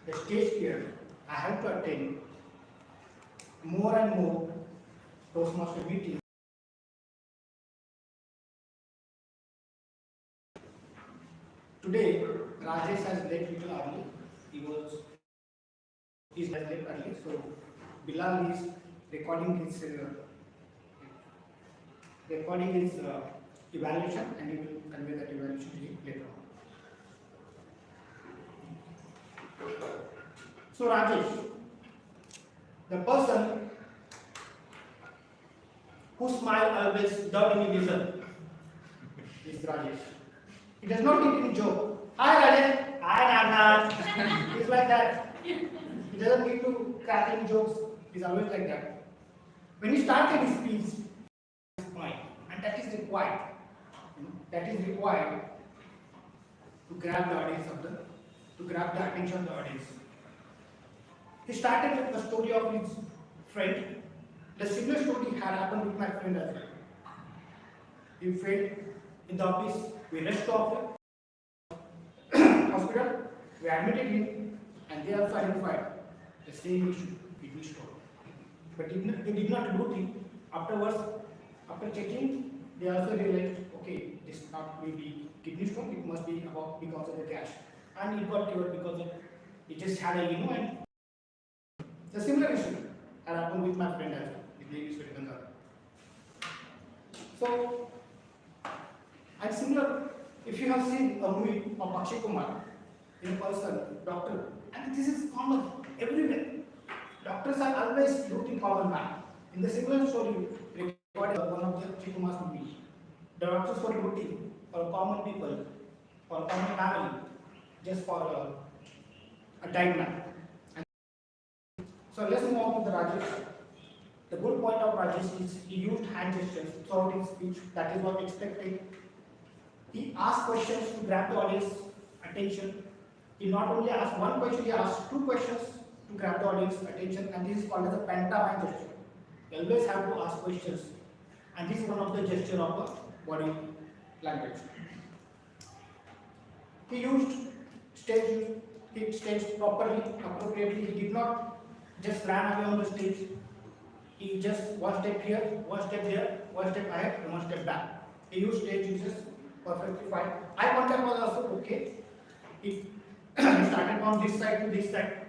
the stage fear, I have to attend more and more Toastmaster meetings. Today, Rajesh has left little early. He's left early, so Bilal is recording his evaluation, and he will convey that evaluation to you later on. So Rajesh, the person who smiles always without any reason is Rajesh. He does not need any joke. Hi Rajesh, hi Nagnat. He's like that. He doesn't need to crack any jokes. He's always like that. When he started his speech, and that is required. That is required to grab the audience to grab the attention of the audience. He started with the story of his friend. The similar story had happened with my friend as well. He failed in the office. We rushed to hospital. We admitted him, and they also identified the same issue, kidney stone. But they did not do it. Afterwards, after checking, they also realized, okay, this not maybe kidney stone, it must be about because of the gas. And it got cured because it just had a and the similar issue had happened with my friend as well. His name is Vedanta. So, and similar, if you have seen a movie of Akshay Kumar, in person, doctor, and this is common everywhere. Doctors are always looking common man. In the similar story, recorded one of the Akshay Kumar's movies, the doctors were looking for common people, for common family, just for a died man. So let's move on to the Rajesh. The good point of Rajesh is he used hand gestures throughout his speech. That is what expected. He asked questions to grab the audience attention. He not only asked one question, he asked two questions to grab the audience attention, and this is called as a pantomime gesture. You always have to ask questions, and this is one of the gesture of a body language. He used stage properly, appropriately. He did not just ran away on the stage. He just one step here, one step there, one step ahead, and one step back. He used stage uses perfectly fine. Eye contact was also okay. He started from this side to this side,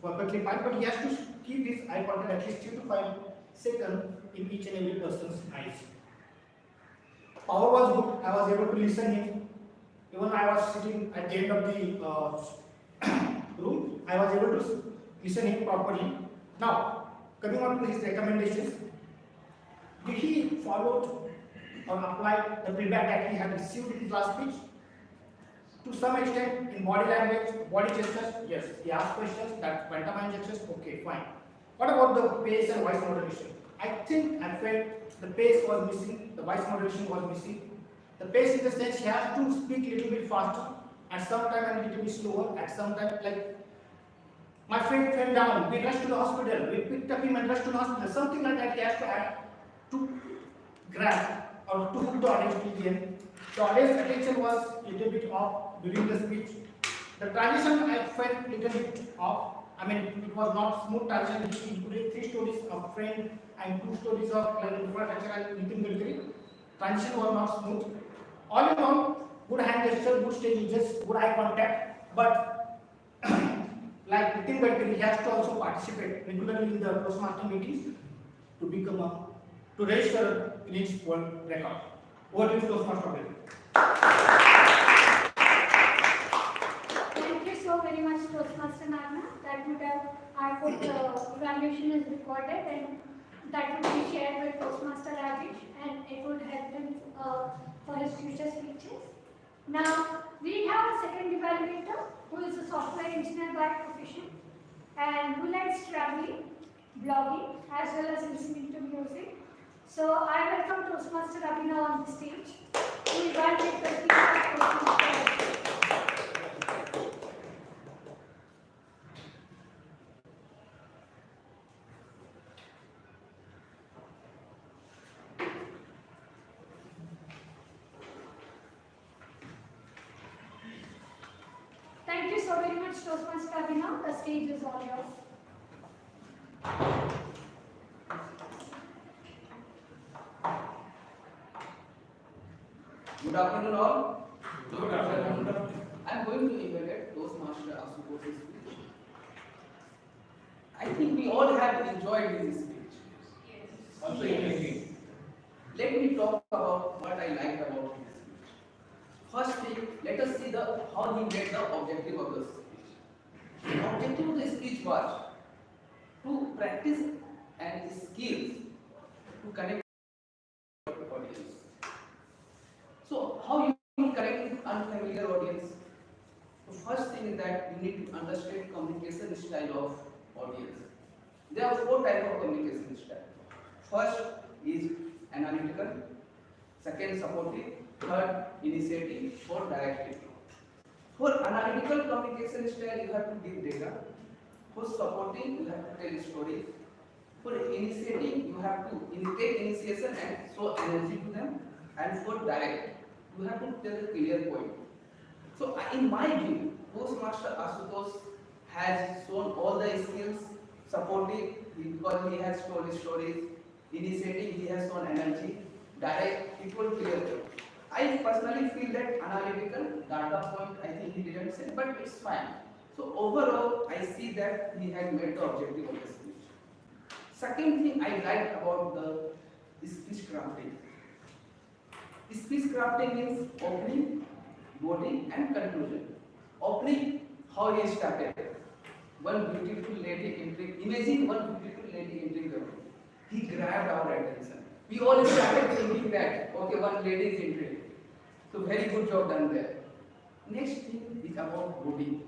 perfectly fine, but he has to keep his eye contact at least 3 to 5 seconds in each and every person's eyes. Power was good. I was able to listen him. Even I was sitting at the end of the room, I was able to listen him properly. Now, coming on to his recommendations, did he follow or apply the feedback that he had received in his last speech? To some extent, in body language, body gestures, yes. He asked questions, that pantomime gestures, okay, fine. What about the pace and voice modulation? I felt the pace was missing, the voice modulation was missing. The pace in the sense he has to speak a little bit faster, at some time a little bit slower, at some time like my friend fell down, we rushed to the hospital, we picked up him and rushed to the hospital, something like that he has to add to grab or to hook the audience to the end. The audience attention was a little bit off during the speech. The transition I felt a little bit off. I mean, it was not smooth transition. It included 3 stories of friend and 2 stories of infrastructure and Nitin Gadkari. Transition was not smooth. All in all, good hand gesture, good stage uses, good eye contact. But like Nitin Gadkari, he has to also participate regularly in the Toastmaster meetings to register in his world record. Over to you, Toastmaster. Thank you so very much, Toastmaster Nagna. That would have, I hope the evaluation is recorded and that would be shared with Toastmaster Rajesh and it would help him for his future speeches. Now, we have a second evaluator who is a software engineer by profession and who likes traveling, blogging, as well as listening to music. So I welcome Toastmaster Abhinav on the stage, who is one with the team of Toastmasters. Thank you so very much, Toastmaster Abhinav. The stage is all yours. Good afternoon all. Good afternoon. I am going to evaluate Toastmaster Asutosh's speech. I think we all have enjoyed his speech. Yes. Also engaging. Let me talk about what I liked about his speech. First thing, let us see how he made the objective of the speech. The objective of the speech was to practice and skills to connect with the audience. So how you connect with unfamiliar audience? The first thing is that you need to understand communication style of audience. There are 4 types of communication style. First is analytical, second supportive, third initiative, fourth directive. For analytical communication style, you have to give data. For supporting, you have to tell stories. For initiating, you have to take initiation and show energy to them. And for direct, you have to tell a clear point. So in my view, Toastmaster Asutosh has shown all the skills. Supporting, because he has told stories. Initiating, he has shown energy. Direct, equal clear point. I personally feel that analytical data point, I think he didn't say, but it's fine. So overall, I see that he has met the objective of the speech. Second thing I liked about the speech crafting. Speech crafting means opening, body, and conclusion. Opening, how he started. One beautiful lady entering. Imagine one beautiful lady entering the room. He grabbed our attention. We all started thinking that, okay, one lady is entering. So very good job done there. Next thing is about body.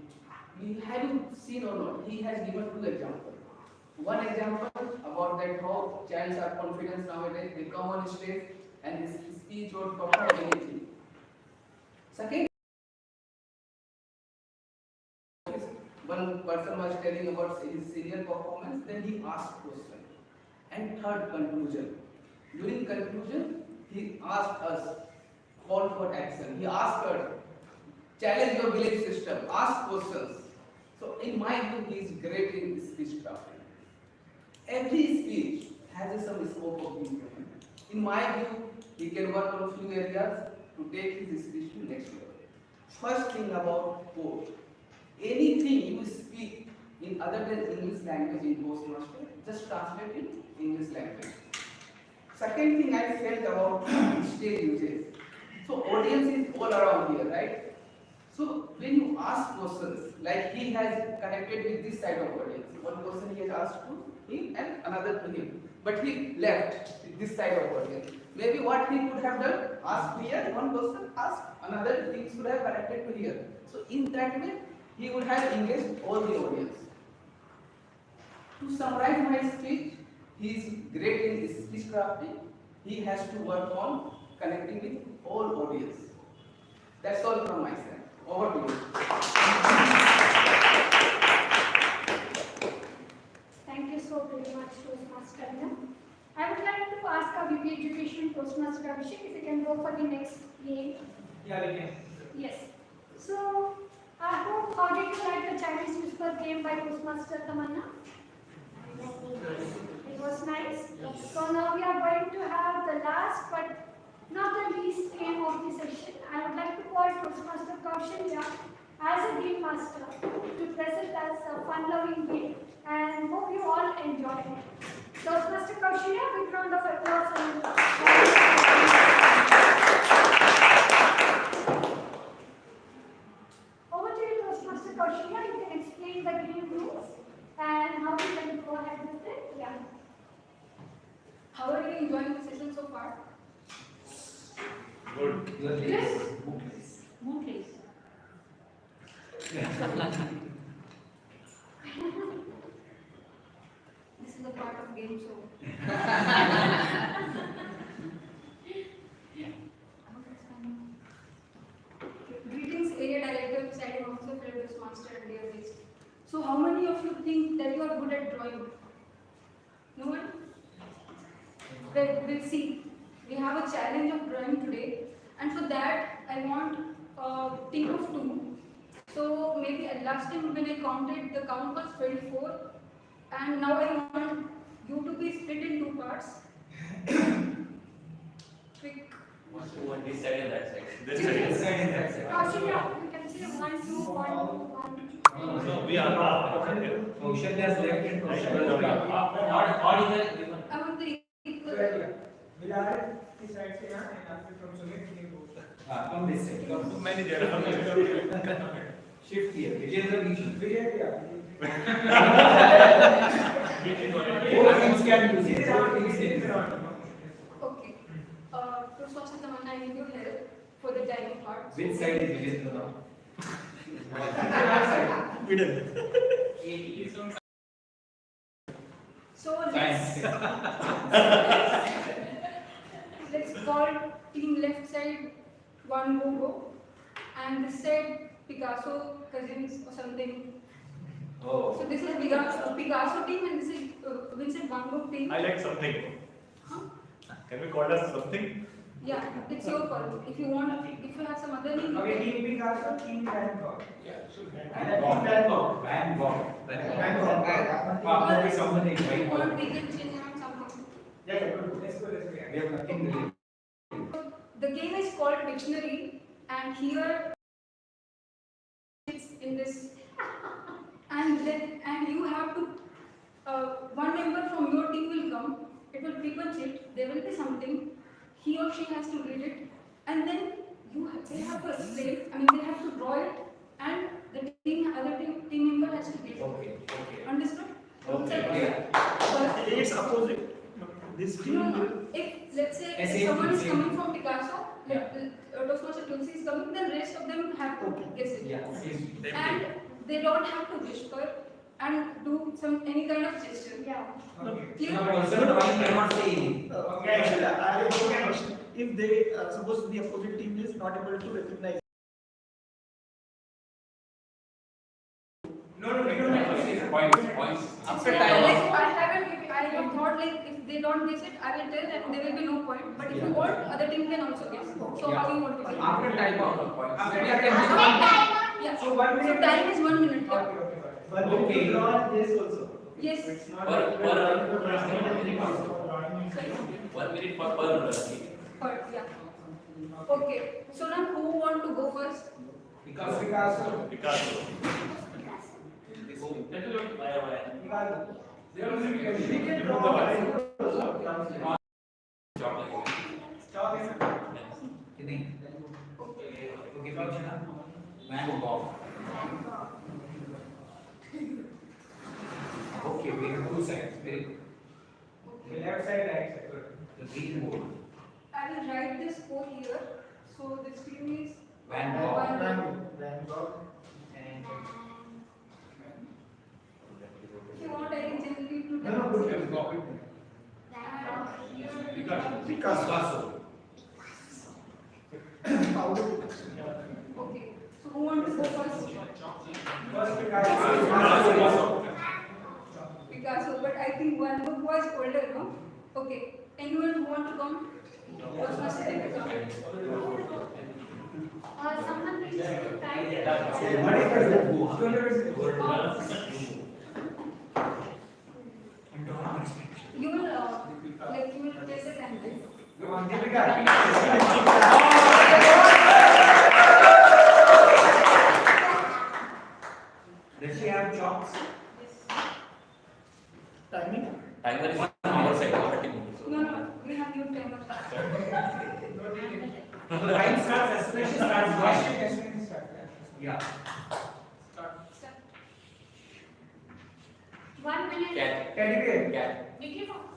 Have you seen or not? He has given 2 examples. One example about that how childs are confident nowadays. They come on stage and his speech or perform anything. Second, one person was telling about his senior performance, then he asked question. And third, conclusion. During conclusion, he asked us, call for action. He asked us, challenge your belief system, ask questions. So in my view, he is great in speech crafting. Every speech has some scope of improvement. In my view, he can work on few areas to take his speech to next level. First thing about quote. Anything you speak in other than English language in Toastmaster, just translate in English language. Second thing I felt about stage usage. So audience is all around here, right? So when you ask questions, like he has connected with this side of audience. One person he has asked to him and another to him. But he left this side of audience. Maybe what he could have done, asked here, one person asked, another he should have connected to here. So in that way, he would have engaged all the audience. To summarize my speech, he is great in speech crafting. He has to work on connecting with all audience. That's all from my side. Over to you. Thank you so very much, Toastmaster Abhinav. I would like to ask our VP Education, Toastmaster Abhishek, if you can go for the next game. Yeah, we can. Yes. So, I hope, how did you like the Chinese whisper game by Toastmaster Tamanna? It was nice. Yes. So now we are going to have the last but not the least game of the session. I would like to call Toastmaster Kaushalya as a game master to present us a fun-loving game and hope you all enjoy it. Toastmaster Kaushalya, big round of applause. Over to you, Toastmaster Kaushalya. You can explain the game rules and how we can go ahead with it. Yeah. How are you enjoying the session so far? Good. Yes. Smoothly. This is a part of game show. Greetings, area director, presiding officer, fellow Toastmaster, and dear guests. So, how many of you think that you are good at drawing? No one? We'll see. We have a challenge of drawing today, and for that, I want a team of two. So, maybe last time when I counted, the count was 24, and now I want you to be split in two parts. Quick. One this side and that side. This side and that side. Actually, we can say 1, 2, 1, 2, 1. So we are Motion has left in Or either given. I want the equal. Bilal, this side से यहाँ and after from Sumit, you go. Come this side. too many there. Shift here. Vijay is the region. Vijay, Both teams can use it. Both teams can use it. Okay. Toastmaster Tamanna, I need your help for the timing part. Which side is Vijay now? So let's call team left side one go and this side Picasso cousins or something. Oh. So this is Picasso team and this is Vincent Van Gogh team. I like something. Can we call us something? Yeah, it's your call. If you want, if you have some other name. Okay, team Picasso, team Van Gogh. Yeah, team Van Gogh. Van Gogh. Van Gogh. Maybe somebody If you right want, we can change around something. Yeah, good. Let's go. We have nothing to do. The game is called Dictionary, and here it's in this, and you have to. One member from your team will come. It will pre-punch it. There will be something. He or she has to read it, and then they have to explain. I mean, they have to draw it, and the other team member has to get it. Okay. Understood? Okay. It's opposite. This team will. If let's say if someone is coming from Picasso, Toastmaster Tulsi is coming, then rest of them have to guess it. Yeah. And they don't have to whisper and do any kind of gesture. Yeah. Okay. One cannot say anything. Actually, I have a question. If they suppose the opposite team is not able to recognize. No. Points. After time. I have thought like if they don't guess it, I will tell them there will be no point. But if you want, other team can also guess. So how you want to do? After time out. After Yeah. So 1 minute. So time is 1 minute. Yeah. Okay. Draw this also. Yes. One minute per Yeah. Okay. So now who want to go first? Picasso. Okay, we have two sides. Very good. Left side, right side. The green board. I will write this code here. So this team is Van Gogh. Van Gogh. If you want, I can change it to No, good. Picasso. Okay. So who want to go first? First Picasso. Picasso, but I think one book was older, no? Okay. Anyone who want to come? Toastmaster can come. Someone needs to time. You will you will tell the time. Does she have chalks? Timing? Timer is on our side, 30 minutes. No, we have new timer. The time starts as soon as she starts drawing. Yeah. Start. 1 minute. Cat. Teddy bear. Cat. Mickey Mouse.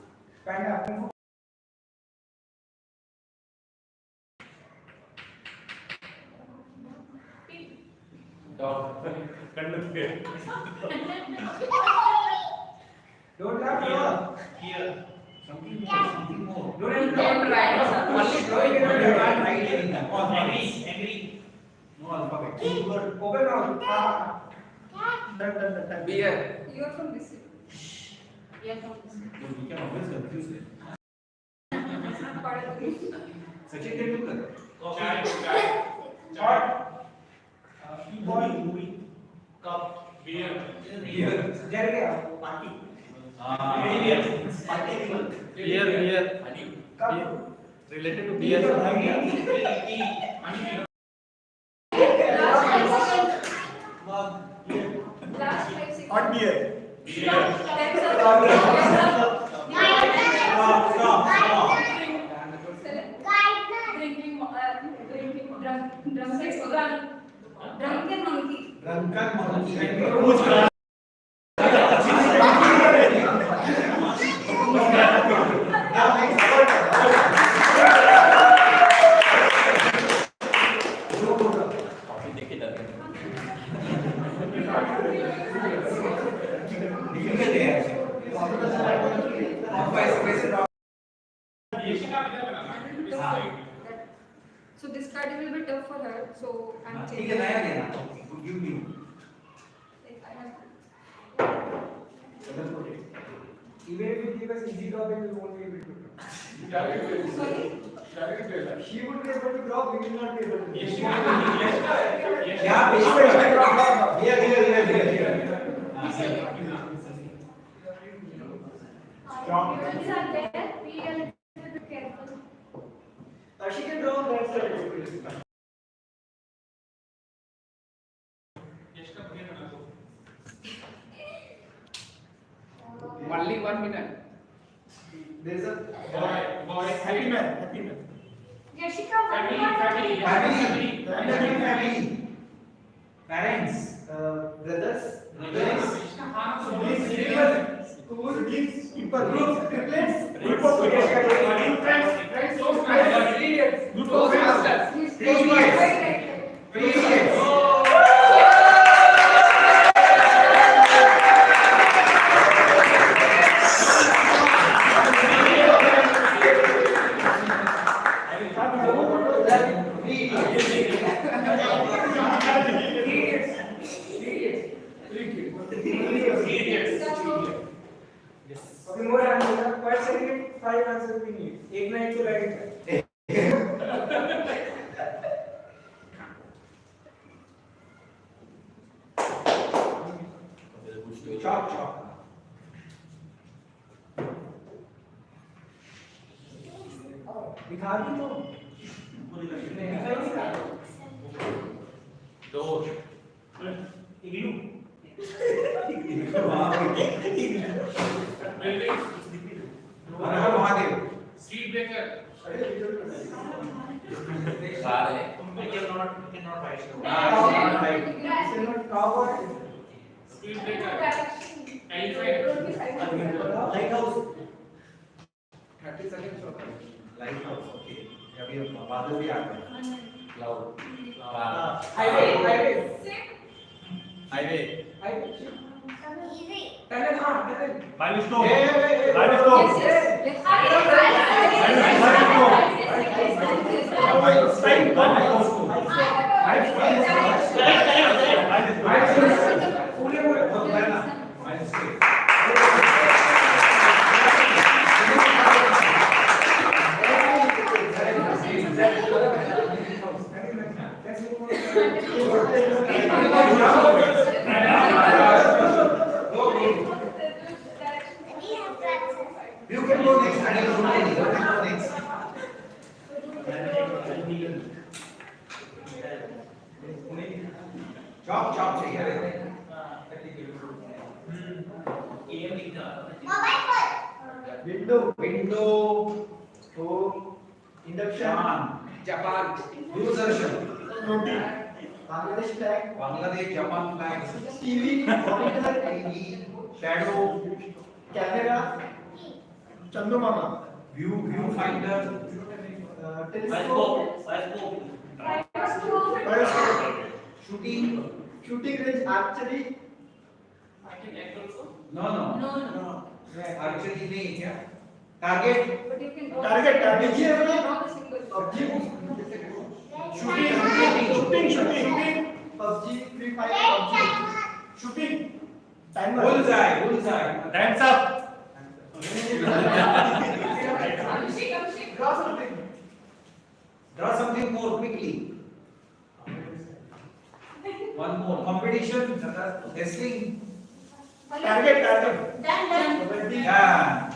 Panda. Dog. Don't laugh, no. Here. Something more. Don't write. Only drawing You it. can't write anything. Agree. No alphabet. Open mouth. Done. Beer. You are from this city. We are from this. We can always confuse it. Pardon. Sachin Tendulkar. Chai. Movie. Cup. Beer. Jar gaya. Party. Party animal. Beer. Cup. Related to Beer. Last 5 seconds. Hot beer. Drunken monkey. Drunken monkey. So this card will be tough for her. So I'm ठीक है changing. नया लेना give me Like, I have Even if you give us easy drop, we won't be able to. sorry. She would be able to drop, we will not be able to. यहाँ पे here Humans are there, be a little bit careful. She can draw on that side. Only 1 minute. There is a Boy. Happy man. Yashika, one more. family parents brothers. People. Triplets. Okay, more answers. Per second, 5 answers we need. एक ना एक तो लगेगा. chop दिखा दी तो. दिखाई नहीं रहा. door Igloo. Mahadev Speed breaker. सारे cannot write Tower. Speed breaker. Elephant. lighthouse 30 seconds होता है. lighthouse okay अभी बादल भी आ गए cloud Highway. Easy. Tunnel, हाँ, tunnel. Milestone. You can go next. I will go next. Chop चाहिए. Window. Home. Induction. Japan. Doordarshan. Bangladesh flag. Bangladesh, Japan flags. TV. Monitor. TV. Shadow. Camera. Chandu Mama. Viewfinder. Telescope. Bioscope. Shooting. shooting range actually. I can act also. No. Actually नहीं क्या? Target. But you can Target. draw the symbol. Shooting. PUBG, Free Fire, PUBG. Shooting. Timer. Bullseye. Time's up. Draw something. Draw something more quickly. One more. Competition. Wrestling. Target. Done. Yeah.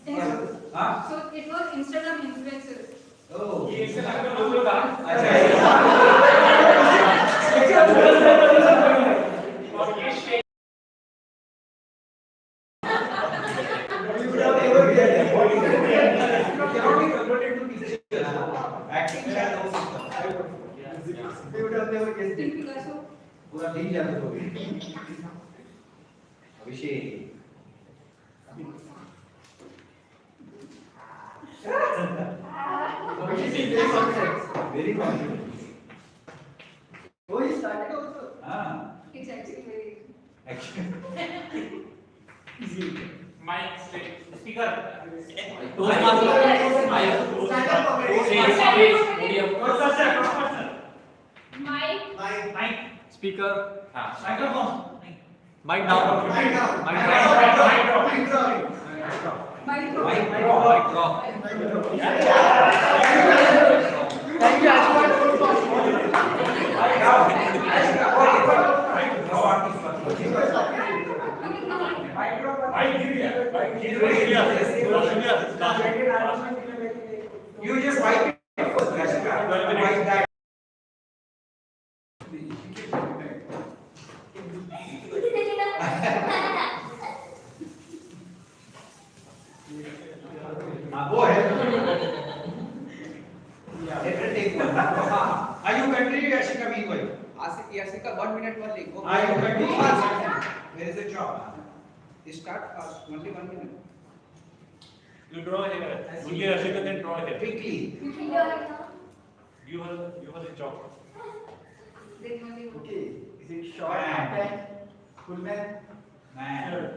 Huh? So it was Instagram influencers. Oh. ये इससे लगता है लोगों का और ये shape Acting shadows. We would have never guessed it. पूरा दिन जाता हो अभिषेक very confident. Oh, he started also. It's actually very Actually. mic speaker mic. speaker Microphone. mic down Mic drop. Thank you, You just wipe it first, Rashika. Wipe that. Go ahead. Let her take one. Are you continuing, Rashika, meanwhile? Yasika, 1 minute only. Go. Are you continuing? Where is the job? Start fast. Only 1 minute. You draw here. Only Rashika can draw here. Quickly. You have the job. Okay. Is it short, Man. man, full man? Man.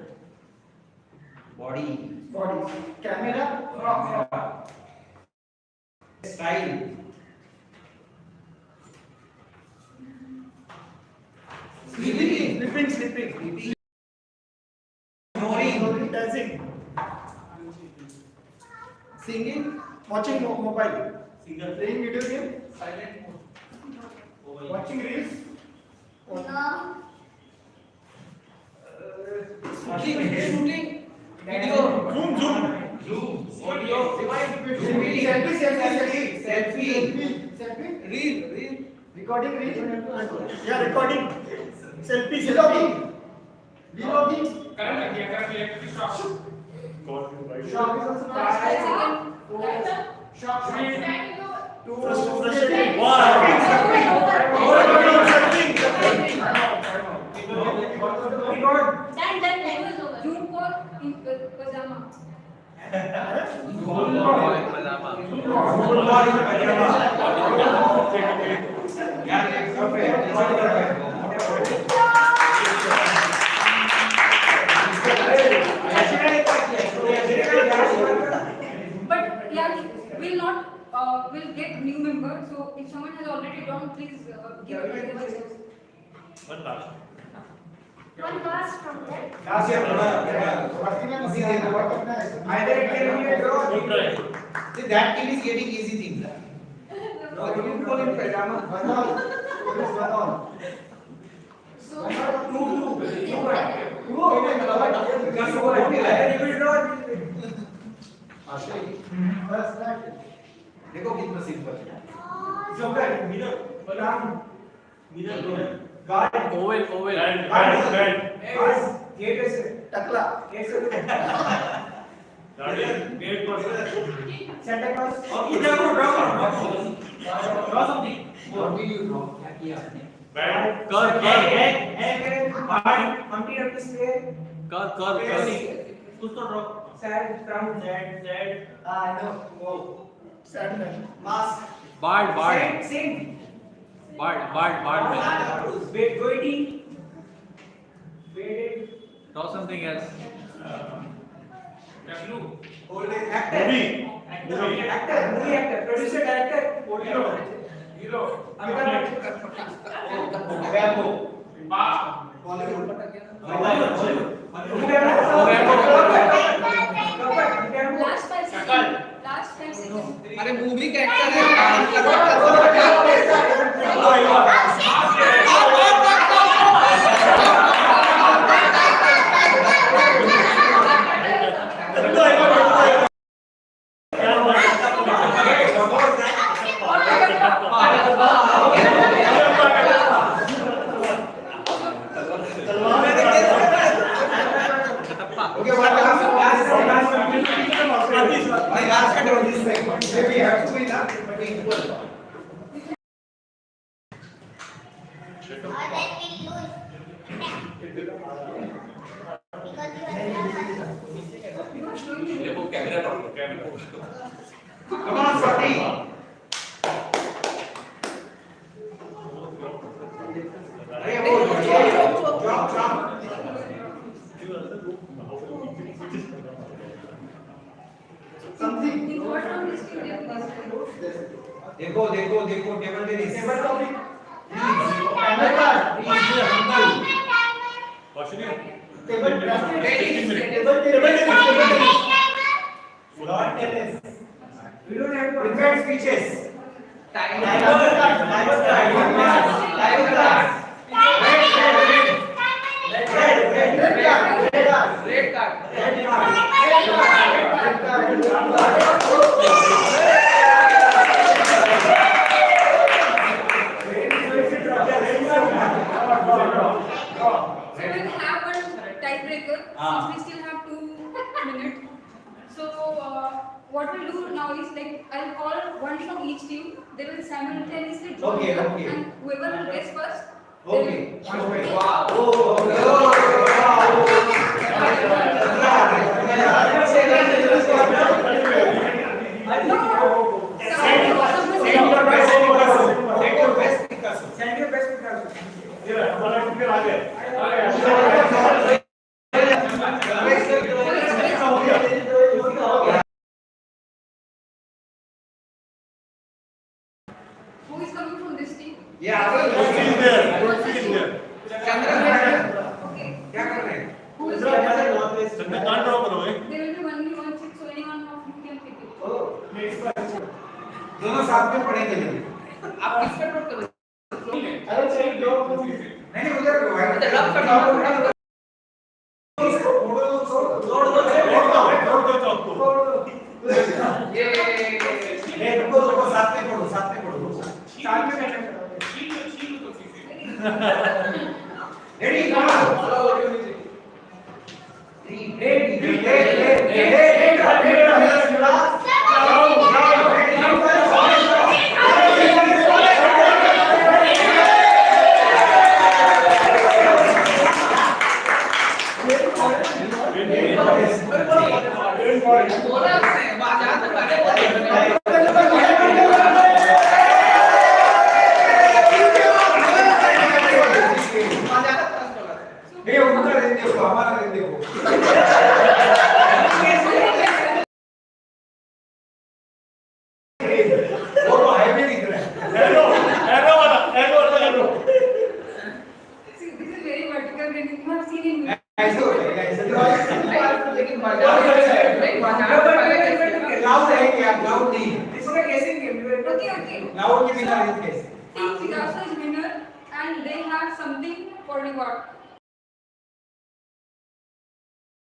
Body. Body. Camera? Style. Sleeping. Snoring. Dancing. Singing? Watching mobile. Single. Playing video game? Silent. Watching reels. Shooting. Video. Zoom. Audio. Selfie. Reel. Recording reel? Yeah, recording. Selfie. Vlogging. Vlogging. correct stop God, right. Shop is also Shop. Two. Frustrating. Zoom call in pajama. But yeah, we'll get new members. So if someone has already done, please give it a chance. One last. One last from there. Either it can be a draw. You try. See, that kid is getting easy things. No, you call in pajama. One on. So, देखो कितना simple I know. Sadness. Mask. Bard. Sing. Waiting. Draw something else. Actor. Movie actor. Producer, director. Hero. Last 5 seconds. Last 5 seconds. अरे movie का actor We have to be not equal. Come on, Swathi. Jump. Something. देखो table tennis table topic table tennis we don't have to prepare speeches time red card since we still have 2 minutes. So what we'll do now is like I'll call one from each team. They will simultaneously draw and whoever will guess first. Okay. Send your best Picasso. Who is coming from this team? Yeah, Okay. क्या कर रहे हैं? Who is coming? कान draw करो There will be only one chick, so anyone of you can pick it. दोनों साथ में पढ़ेंगे आप किस पे नोट करो अरे चलिए नहीं उधर रब का साथ में पढ़ो ready come on See, this is very vertical training. You have seen in movies. Okay. Now we will Team Picasso is winner and they have something for reward.